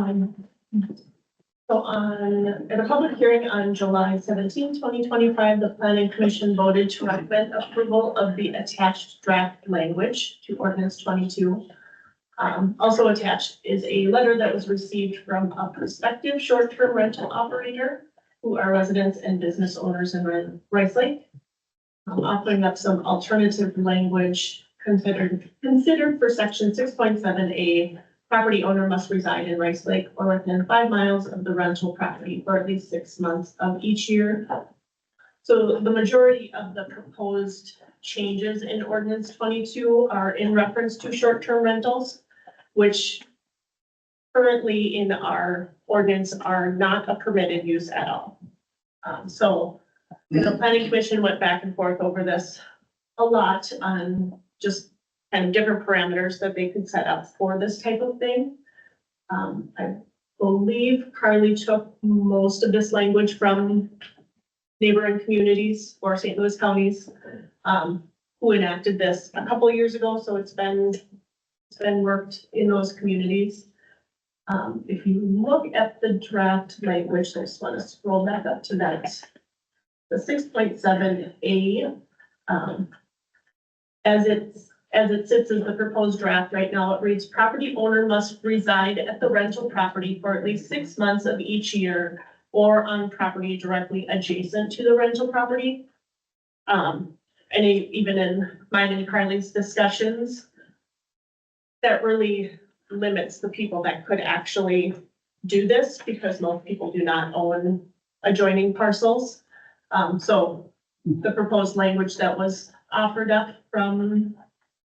a public hearing on July 17, 2025, the planning commission voted to recommend approval of the attached draft language to ordinance 22. Also attached is a letter that was received from a prospective short-term rental operator who are residents and business owners in Rice Lake. Offering up some alternative language considered for section 6.7A. Property owner must reside in Rice Lake or within 5 miles of the rental property for at least 6 months of each year. So the majority of the proposed changes in ordinance 22 are in reference to short-term rentals, which currently in our ordinance are not a permitted use at all. So the planning commission went back and forth over this a lot on just kind of different parameters that they could set up for this type of thing. I believe Carly took most of this language from neighboring communities or St. Louis counties, who enacted this a couple of years ago, so it's been worked in those communities. If you look at the draft language, I just want to scroll back up to that. The 6.7A, as it sits as the proposed draft right now, it reads, property owner must reside at the rental property for at least 6 months of each year or on property directly adjacent to the rental property. And even in mine and Carly's discussions, that really limits the people that could actually do this because most people do not own adjoining parcels. So the proposed language that was offered up from,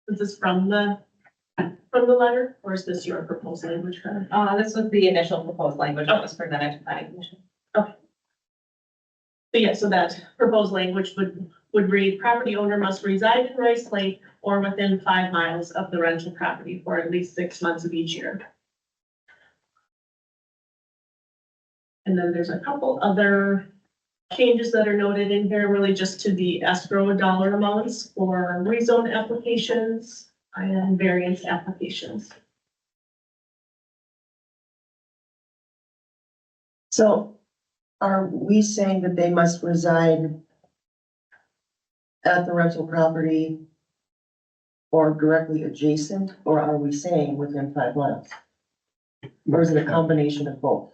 is this from the letter, or is this your proposed language? This was the initial proposed language that was presented to planning commission. Okay. So yeah, so that proposed language would read, property owner must reside in Rice Lake or within 5 miles of the rental property for at least 6 months of each year. And then there's a couple other changes that are noted in here, really just to the escrow dollar amounts for rezone applications and variance applications. So are we saying that they must reside at the rental property or directly adjacent, or are we saying within 5 miles? Or is it a combination of both?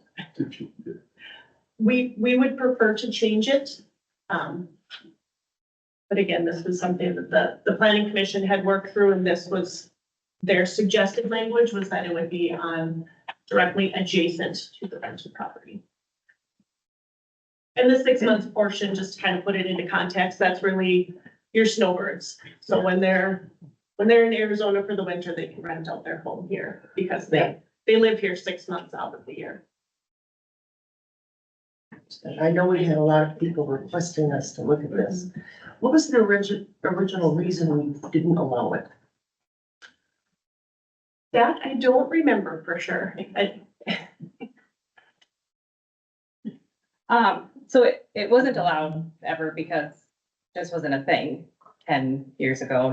We would prefer to change it. But again, this was something that the planning commission had worked through, and this was their suggested language, was that it would be on directly adjacent to the rental property. And the 6 months portion, just to kind of put it into context, that's really your snowbirds. So when they're in Arizona for the winter, they can rent out their home here because they live here 6 months out of the year. I know we had a lot of people requesting us to look at this. What was the original reason we didn't allow it? That I don't remember for sure. So it wasn't allowed ever because this wasn't a thing 10 years ago,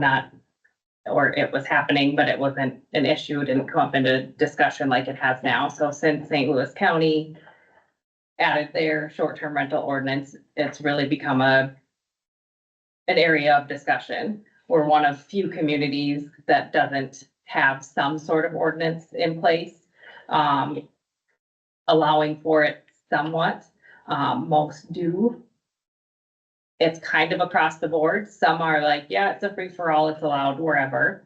or it was happening, but it wasn't an issue. It didn't come up into discussion like it has now. So since St. Louis County added their short-term rental ordinance, it's really become an area of discussion. We're one of few communities that doesn't have some sort of ordinance in place, allowing for it somewhat. Most do. It's kind of across the board. Some are like, yeah, it's a free for all, it's allowed wherever.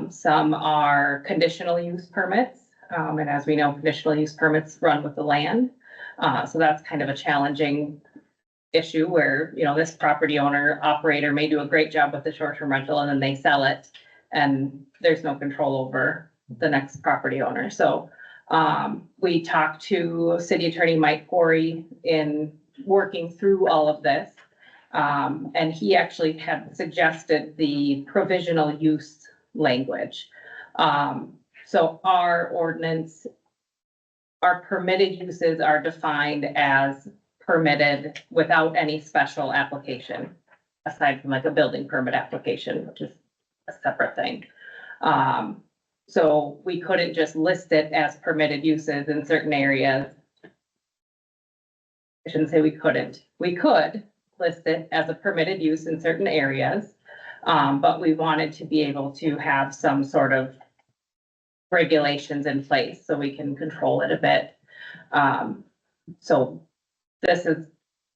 Some are conditional use permits. And as we know, conditional use permits run with the land. So that's kind of a challenging issue where, this property owner operator may do a great job with the short-term rental and then they sell it and there's no control over the next property owner. So we talked to City Attorney Mike Corey in working through all of this. And he actually had suggested the provisional use language. So our ordinance our permitted uses are defined as permitted without any special application, aside from like a building permit application, which is a separate thing. So we couldn't just list it as permitted uses in certain areas. I shouldn't say we couldn't. We could list it as a permitted use in certain areas. But we wanted to be able to have some sort of regulations in place so we can control it a bit. So this has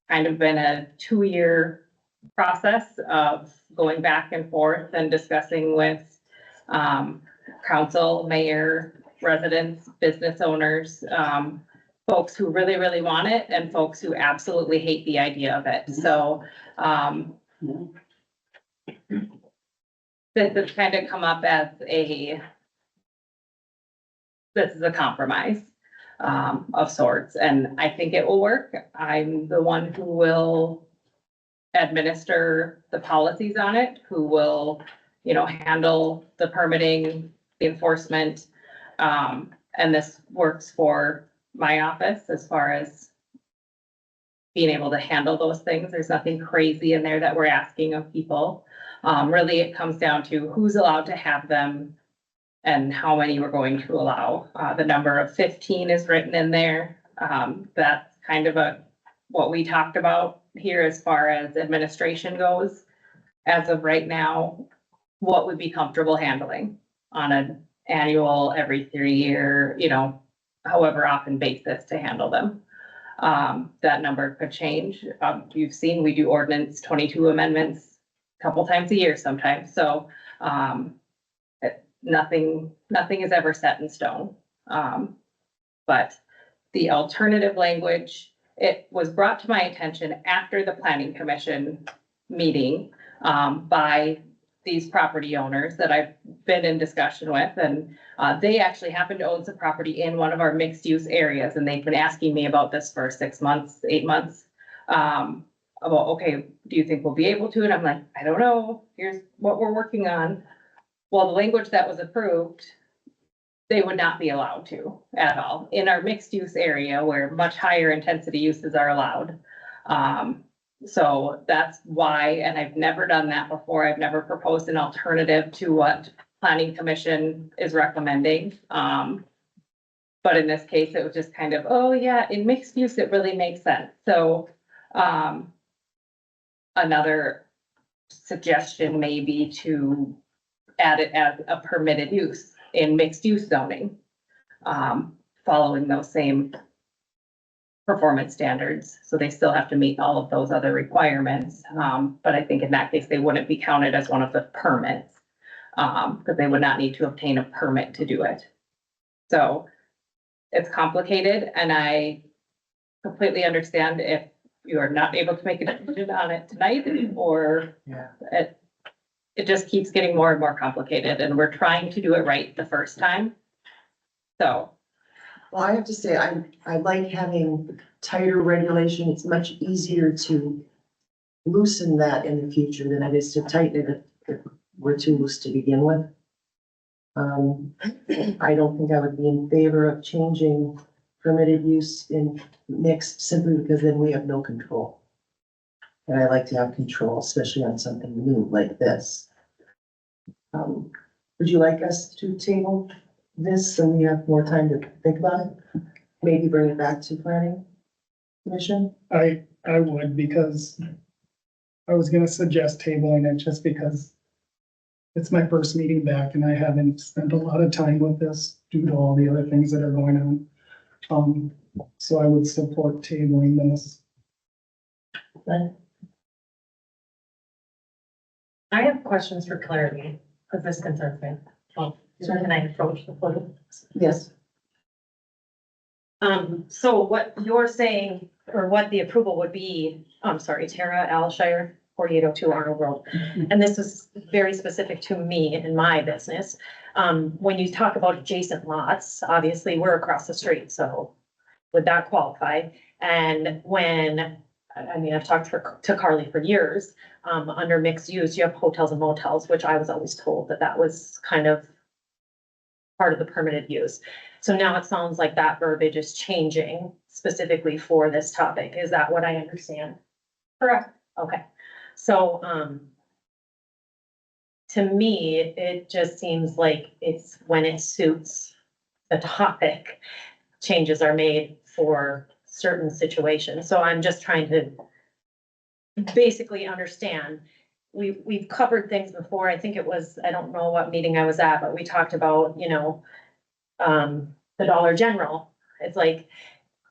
kind of been a 2-year process of going back and forth and discussing with council, mayor, residents, business owners, folks who really, really want it and folks who absolutely hate the idea of it. So this has kind of come up as this is a compromise of sorts, and I think it will work. I'm the one who will administer the policies on it, who will, handle the permitting, the enforcement. And this works for my office as far as being able to handle those things. There's nothing crazy in there that we're asking of people. Really, it comes down to who's allowed to have them and how many we're going to allow. The number of 15 is written in there. That's kind of what we talked about here as far as administration goes. As of right now, what would be comfortable handling on an annual, every 3-year, however often basis to handle them. That number could change. You've seen we do ordinance 22 amendments a couple times a year sometimes. So nothing is ever set in stone. But the alternative language, it was brought to my attention after the planning commission meeting by these property owners that I've been in discussion with, and they actually happen to own some property in one of our mixed use areas, and they've been asking me about this for 6 months, 8 months. About, okay, do you think we'll be able to? And I'm like, I don't know, here's what we're working on. Well, the language that was approved, they would not be allowed to at all in our mixed use area where much higher intensity uses are allowed. So that's why, and I've never done that before. I've never proposed an alternative to what planning commission is recommending. But in this case, it was just kind of, oh yeah, in mixed use, it really makes sense. So, another suggestion may be to add it as a permitted use in mixed use zoning, following those same performance standards. So they still have to meet all of those other requirements. But I think in that case, they wouldn't be counted as one of the permits, because they would not need to obtain a permit to do it. So it's complicated, and I completely understand if you are not able to make a decision on it tonight, or it just keeps getting more and more complicated, and we're trying to do it right the first time. So. Well, I have to say, I like having tighter regulation. It's much easier to loosen that in the future than it is to tighten it if we're too loose to begin with. I don't think I would be in favor of changing permitted use in mixed simply because then we have no control. And I like to have control, especially on something new like this. Would you like us to table this so we have more time to think about it? Maybe bring it back to planning commission? I would, because I was gonna suggest tabling it just because it's my first meeting back and I haven't spent a lot of time with this due to all the other things that are going on. So I would support tabling this. Okay. I have questions for clarity, because this concerns me. So can I approach the podium? Yes. So what you're saying, or what the approval would be, I'm sorry, Tara Alshire, 4802 Arnold Road. And this is very specific to me and my business. When you talk about adjacent lots, obviously we're across the street, so would that qualify? And when, I've talked to Carly for years, under mixed use, you have hotels and motels, which I was always told that was kind of part of the permitted use. So now it sounds like that verbiage is changing specifically for this topic. Is that what I understand? Correct. Okay, so, to me, it just seems like it's when it suits the topic, changes are made for certain situations. So I'm just trying to basically understand. We've covered things before. I think it was, I don't know what meeting I was at, but we talked about, the Dollar General. It's like,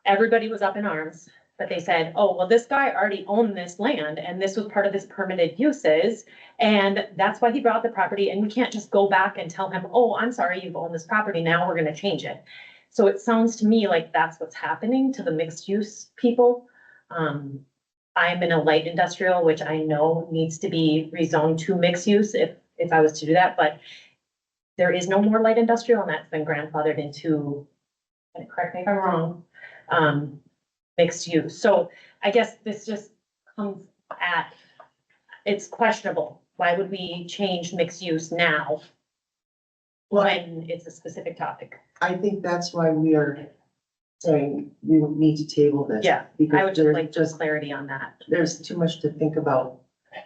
everybody was up in arms, but they said, oh, well, this guy already owned this land and this was part of his permitted uses. And that's why he bought the property, and we can't just go back and tell him, oh, I'm sorry, you've owned this property, now we're gonna change it. So it sounds to me like that's what's happening to the mixed use people. I'm in a light industrial, which I know needs to be rezoned to mixed use if I was to do that, but there is no more light industrial, and that's been grandfathered into, and correct me if I'm wrong, mixed use. So I guess this just comes at, it's questionable. Why would we change mixed use now when it's a specific topic? I think that's why we are saying we will need to table this. Yeah, I Because would just there's like just clarity on that. there's too much to think about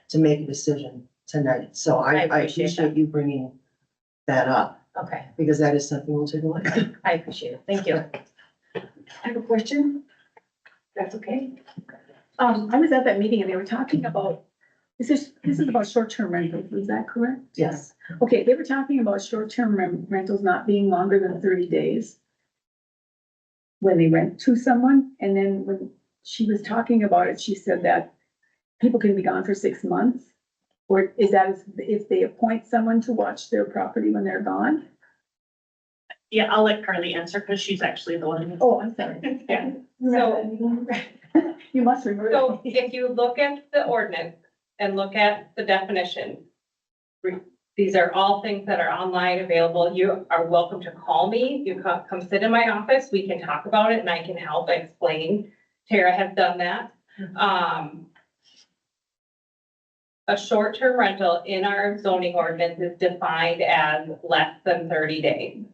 to make a decision tonight. So I I appreciate appreciate you bringing that up, Okay, because that is something we'll take a look at. I appreciate it. Thank you. I have a question. That's okay. I was at that meeting and they were talking about, this is about short-term rentals, is that correct? Yes. Okay, they were talking about short-term rentals not being longer than 30 days when they rent to someone, and then when she was talking about it, she said that people can be gone for 6 months. Or is that if they appoint someone to watch their property when they're gone? Yeah, I'll let Carly answer because she's actually the one. Oh, I'm sorry. Yeah. You must remember. So if you look at the ordinance and look at the definition, these are all things that are online available. You are welcome to call me. You come sit in my office. We can talk about it and I can help explain. Tara has done that. A short-term rental in our zoning ordinance is defined as less than 30 days.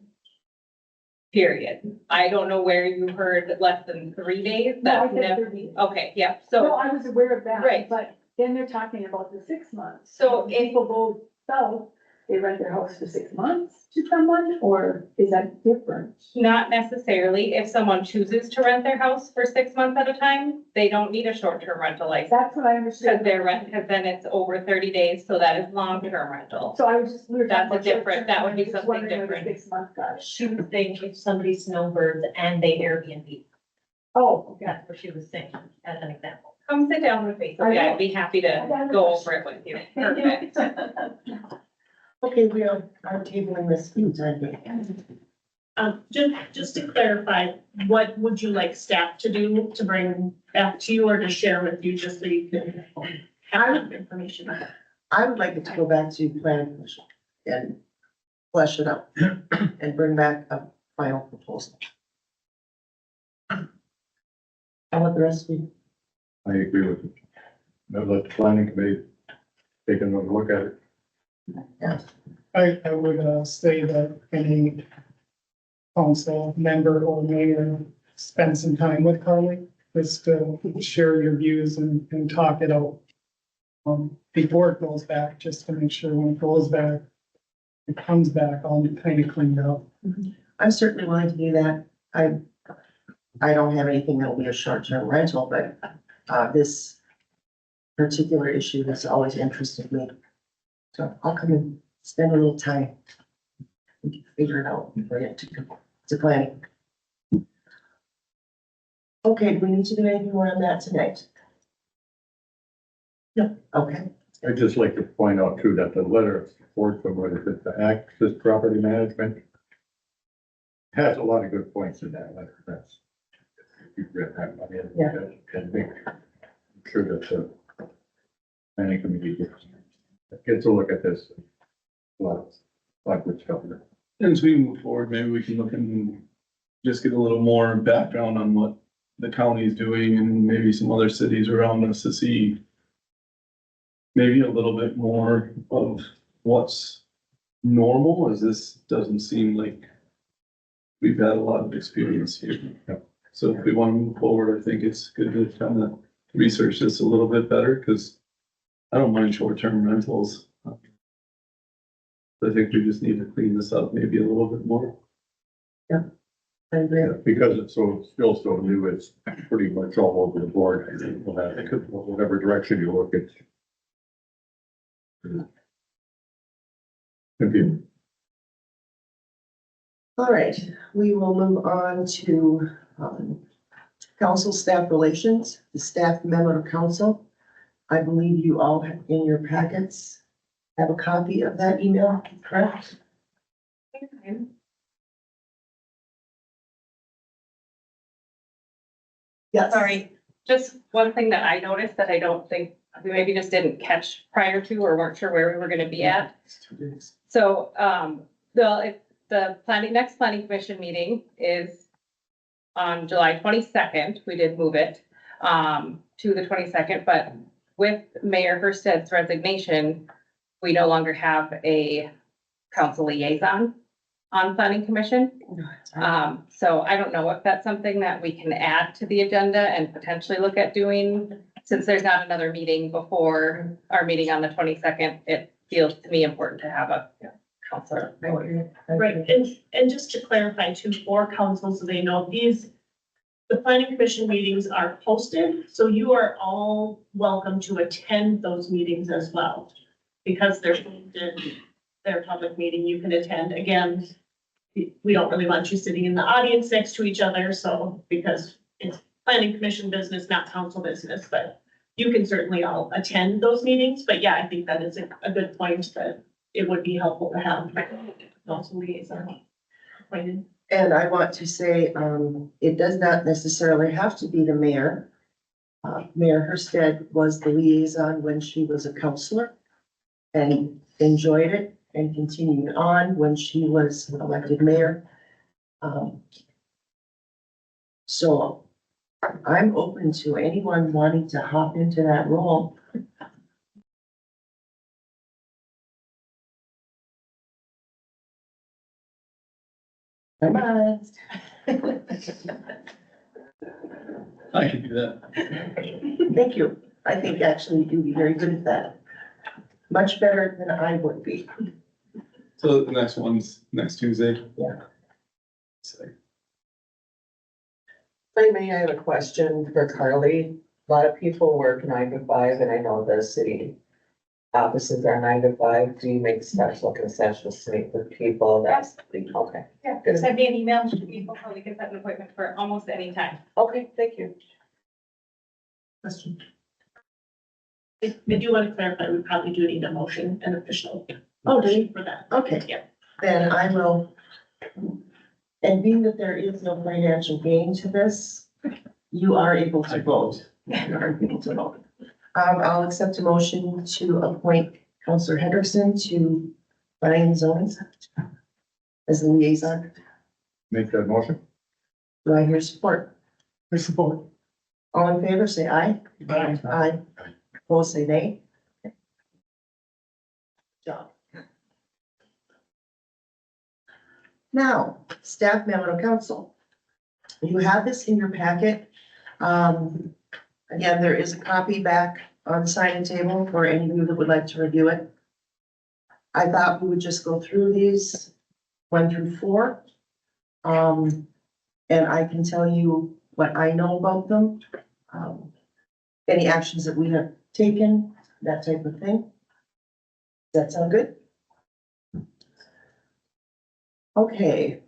Period. I don't know where you heard less than 3 days. No, I That's said never, 30. okay, yeah, No, so, I was aware of that. Right. But then they're talking about the 6 months. So When if- people go south, they rent their house for 6 months to someone, or is that different? not necessarily. If someone chooses to rent their house for 6 months at a time, they don't need a short-term rental license. That's what I Because understood. their rent, because then it's over 30 days, so that is long-term rental. So I was just, we were talking That's a about different- that would be short-term, something I was just wondering where the different. 6 month guy. She was saying if somebody snowbirds and they Airbnb, Oh, okay. that's what she was saying as an example. Come sit down with me, so yeah, I'd be happy to go over it with you. Perfect. Okay, we are tabling this food, aren't we? Just to clarify, what would you like staff to do to bring back to you or to share with you, just so you can have information? I would like it to go back to planning commission and flesh it out and bring back a final proposal. I want the rest of you. I agree with you. Now let the planning committee take another look at it. I would say that any council member or mayor spend some time with Carly, just to share your views and talk it out. Before it goes back, just to make sure when it goes back, it comes back all kind of cleaned up. I'm certainly willing to do that. I don't have anything that'll be a short-term rental, but, this particular issue has always interested me. So I'll come and spend a little time. We can figure it out and bring it to planning. Okay, do we need to do anything more on that tonight? No, okay. I'd just like to point out too, that the letter of support from what is it, the Access Property Management has a lot of good points in that letter. That's, if you've read that, I mean, Yeah. and make sure that the planning committee gets a look at this. A lot of good stuff in it. As we move forward, maybe we can look and just get a little more background on what the county is doing and maybe some other cities around us to see maybe a little bit more of what's normal, as this doesn't seem like we've had a lot of experience here. So if we want to move forward, I think it's good to kind of research this a little bit better, because I don't mind short-term rentals. I think we just need to clean this up maybe a little bit more. I agree. Because it's still so new, it's pretty much all over the board. I think we'll have, whatever direction you look at. Thank you. All right, we will move on to, council staff relations, the staff memo to council. I believe you all have in your packets have a copy of that email, correct? Yes. Sorry, just one thing that I noticed that I don't think, we maybe just didn't catch prior to or weren't sure where we were gonna be at. It's 2 days. So, the next planning commission meeting is on July 22nd. We did move it, to the 22nd, but with Mayor Hersted's resignation, we no longer have a council liaison on planning commission. So I don't know if that's something that we can add to the agenda and potentially look at doing, since there's not another meeting before our meeting on the 22nd, it feels to me important to have a counselor. I agree. I agree. Right, and just to clarify too, for council, so they know, the planning commission meetings are posted, so you are all welcome to attend those meetings as well. Because they're posted, they're a public meeting, you can attend. Again, we don't really want you sitting in the audience next to each other, so, because it's planning commission business, not council business, but you can certainly all attend those meetings. But yeah, I think that is a good point, that it would be helpful to have council liaison appointed. And I want to say, it does not necessarily have to be the mayor. Mayor Herstead was the liaison when she was a counselor and enjoyed it and continued on when she was elected mayor. So I'm open to anyone wanting to hop into that role. Come on. I can do that. Thank you. I think actually you'd be very good at that. Much better than I would be. So the next one's next Tuesday? Yeah. So, If I may, I have a question for Carly. A lot of people work 9 to 5, and I know the city offices are 9 to 5. Do you make special concessions to meet with people? That's, okay. Yeah, just send me an email to people so we can set an appointment for almost any time. Okay, thank you. Question. I do want to clarify, we probably do need a motion and official. Oh, do you? For that. Okay. Yeah. Then I will. And being that there is no financial gain to this, you are able to vote. You are able to vote. I'll accept a motion to appoint Counselor Hendrickson to planning and zoning as the liaison. Make that motion? Do I hear support? For support. All in favor, say aye. Aye. Aye. Opposed, say nay. Job. Now, staff memo to council. You have this in your packet. Again, there is a copy back on the sign-in table for any of you that would like to review it. I thought we would just go through these 1 through 4. And I can tell you what I know about them. Any actions that we have taken, that type of thing. Does that sound good? Okay,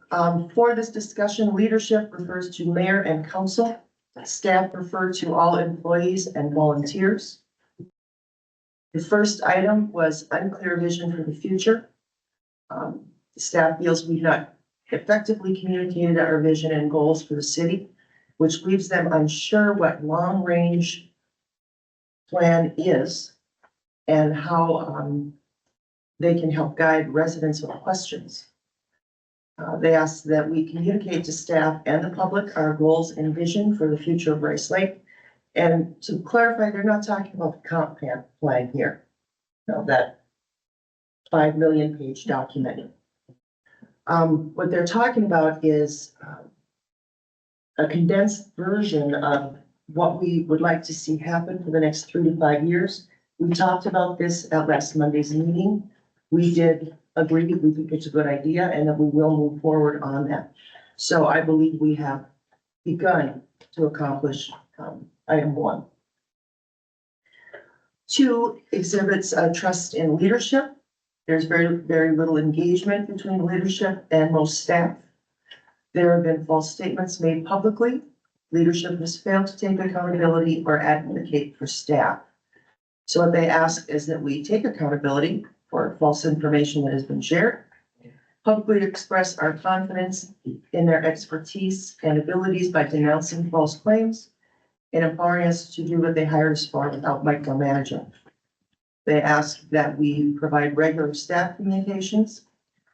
for this discussion, leadership refers to mayor and council. Staff refer to all employees and volunteers. The first item was unclear vision for the future. Staff feels we've not effectively communicated our vision and goals for the city, which leaves them unsure what long-range plan is and how they can help guide residents with questions. They ask that we communicate to staff and the public our goals and vision for the future of Rice Lake. And to clarify, they're not talking about the comp plan here. No, that 5 million page document. What they're talking about is a condensed version of what we would like to see happen for the next 3 to 5 years. We talked about this at last Monday's meeting. We did agree, we think it's a good idea and that we will move forward on that. So I believe we have begun to accomplish, item 1. 2 exhibits trust in leadership. There's very little engagement between leadership and most staff. There have been false statements made publicly. Leadership has failed to take accountability or advocate for staff. So what they ask is that we take accountability for false information that has been shared, publicly express our confidence in their expertise and abilities by denouncing false claims, and empowering us to do what they hired us for without micromanaging. They ask that we provide regular staff communications,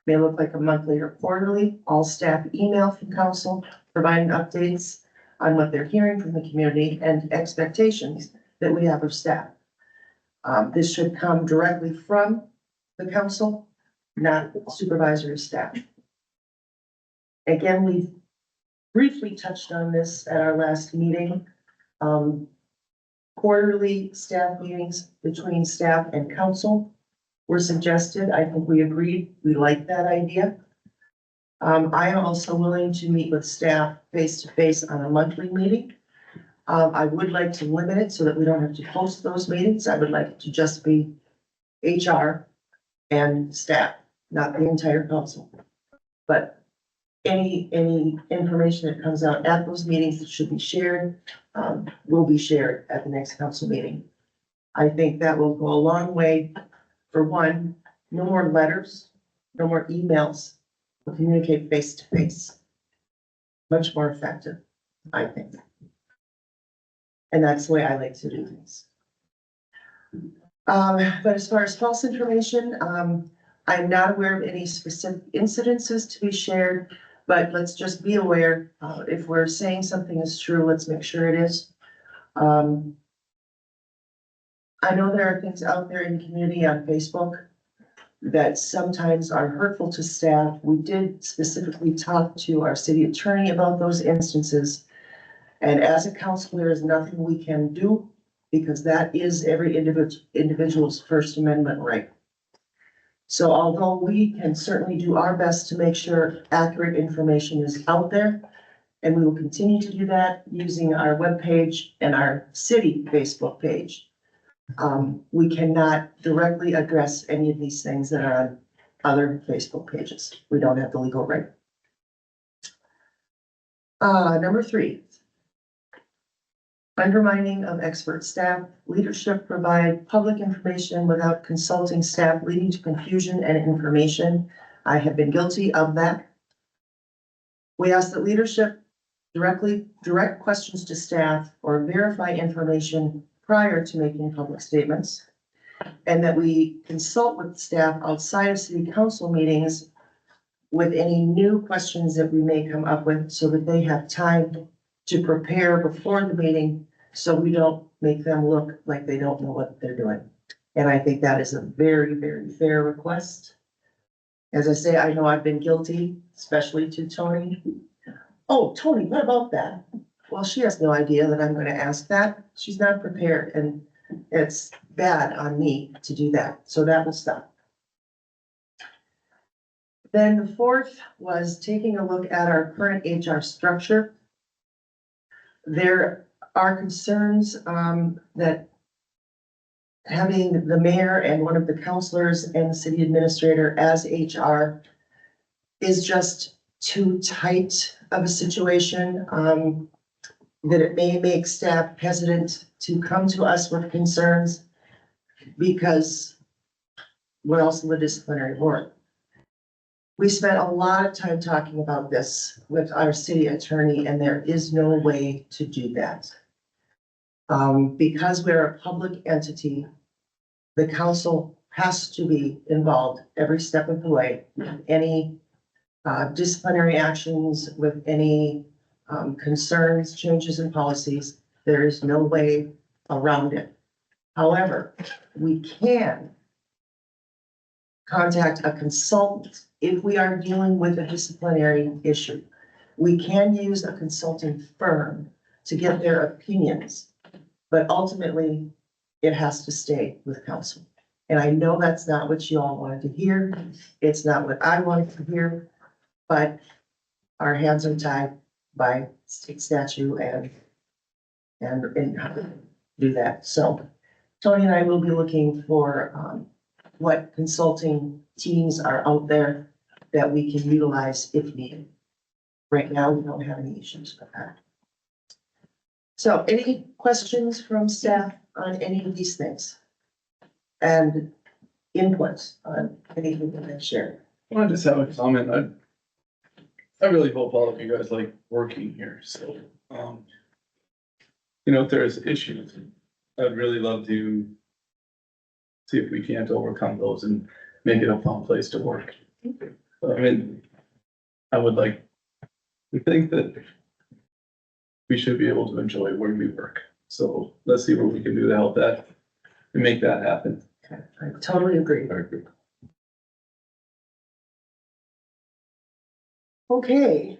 may look like a monthly or quarterly, all staff email from council, providing updates on what they're hearing from the community and expectations that we have of staff. This should come directly from the council, not supervisory staff. Again, we briefly touched on this at our last meeting. Quarterly staff meetings between staff and council were suggested. I think we agreed. We like that idea. I am also willing to meet with staff face to face on a monthly meeting. I would like to limit it so that we don't have to post those meetings. I would like it to just be HR and staff, not the entire council. But any information that comes out at those meetings that should be shared, will be shared at the next council meeting. I think that will go a long way. For one, no more letters, no more emails. We'll communicate face to face. Much more effective, I think. And that's the way I like to do things. But as far as false information, I'm not aware of any specific incidences to be shared, but let's just be aware, if we're saying something is true, let's make sure it is. I know there are things out there in the community on Facebook that sometimes are hurtful to staff. We did specifically talk to our city attorney about those instances. And as a council, there is nothing we can do because that is every individual's First Amendment right. So although we can certainly do our best to make sure accurate information is out there, and we will continue to do that using our webpage and our city Facebook page, we cannot directly address any of these things that are on other Facebook pages. We don't have the legal right. Number 3. Undermining of expert staff, leadership provide public information without consulting staff, leading to confusion and information. I have been guilty of that. We ask that leadership direct questions to staff or verify information prior to making public statements. And that we consult with staff outside of city council meetings with any new questions that we may come up with so that they have time to prepare before the meeting, so we don't make them look like they don't know what they're doing. And I think that is a very, very fair request. As I say, I know I've been guilty, especially to Tony. Oh, Tony, what about that? Well, she has no idea that I'm going to ask that. She's not prepared, and it's bad on me to do that. So that will stop. Then the 4th was taking a look at our current HR structure. There are concerns that having the mayor and one of the counselors and the city administrator as HR is just too tight of a situation, that it may make staff hesitant to come to us with concerns because we're also the disciplinary board. We spent a lot of time talking about this with our city attorney, and there is no way to do that. Because we're a public entity, the council has to be involved every step of the way. Any disciplinary actions, with any concerns, changes in policies, there is no way around it. However, we can contact a consultant if we are dealing with a disciplinary issue, we can use a consulting firm to get their opinions, but ultimately it has to stay with council. And I know that's not what you all wanted to hear. It's not what I wanted to hear, but our hands are tied by state statute and how to do that. So Tony and I will be looking for, what consulting teams are out there that we can utilize if needed. Right now, we don't have any issues with that. So any questions from staff on any of these things? And inputs on anything that I've shared? I just have a comment. I really hope all of you guys like working here, so, you know, if there's issues, I'd really love to see if we can't overcome those and make it a fun place to work. I mean, I would like to think that we should be able to enjoy where we work. So let's see what we can do to help that and make that happen. Okay, I totally agree. Okay.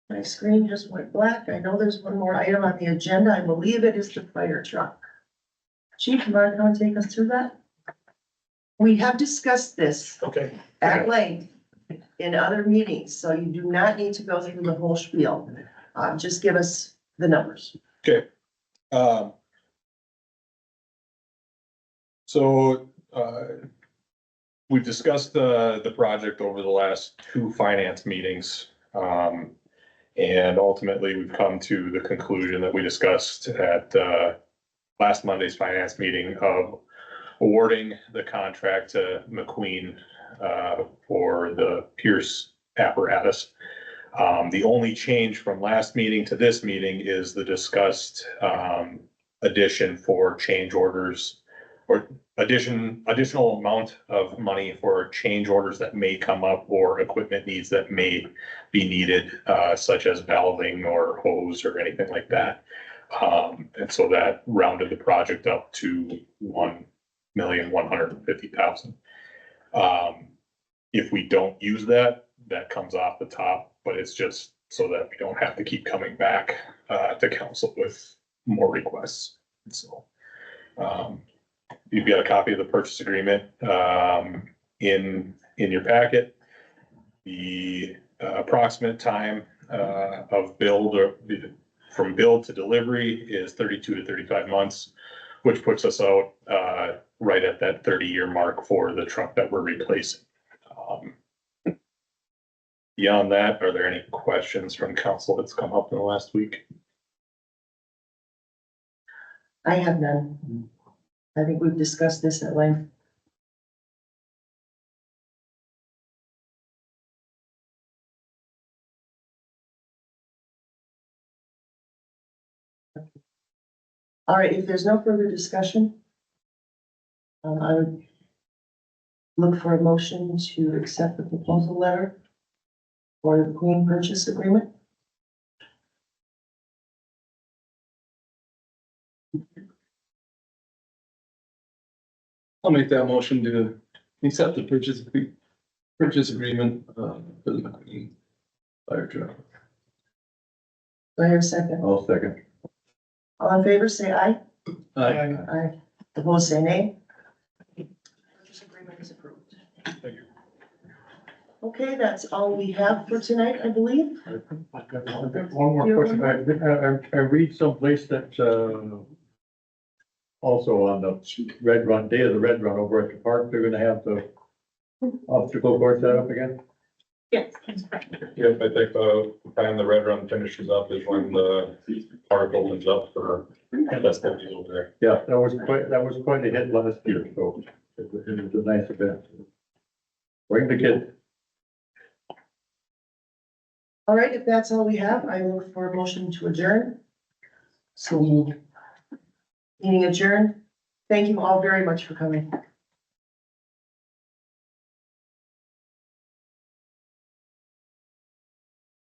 My screen just went black. I know there's one more item on the agenda. I believe it is the fire truck. Chief, you want to come and take us through that? We have discussed this Okay. at length in other meetings, so you do not need to go through the whole spiel. Just give us the numbers. Okay. So, we've discussed the project over the last two finance meetings. And ultimately, we've come to the conclusion that we discussed at, last Monday's finance meeting of awarding the contract to McQueen, for the Pierce apparatus. The only change from last meeting to this meeting is the discussed, addition for change orders or additional amount of money for change orders that may come up or equipment needs that may be needed, such as valving or hose or anything like that. And so that rounded the project up to $1,150,000. If we don't use that, that comes off the top, but it's just so that we don't have to keep coming back to council with more requests. So you've got a copy of the purchase agreement in your packet. The approximate time of build or from build to delivery is 32 to 35 months, which puts us out right at that 30-year mark for the truck that we're replacing. Beyond that, are there any questions from council that's come up in the last week? I have none. I think we've discussed this at length. All right, if there's no further discussion, I would look for a motion to accept the proposal letter for the Queen purchase agreement. I'll make that motion to accept the purchase agreement, for the McQueen fire truck. Do I hear a second? I'll second. All in favor, say aye. Aye. Aye. Opposed, say nay. Purchase agreement is approved. Thank you. Okay, that's all we have for tonight, I believe. I've got one more question. I read someplace that, also on the Red Run, day of the Red Run over at the park, they're gonna have the obstacle course set up again? Yes. Yep, I think the time the red run finishes up is when the park opens up for festivities over there. Yeah, that was quite a hit last year, so it was a nice event. Bring the kids. All right, if that's all we have, I look for a motion to adjourn. So meeting adjourned. Thank you all very much for coming.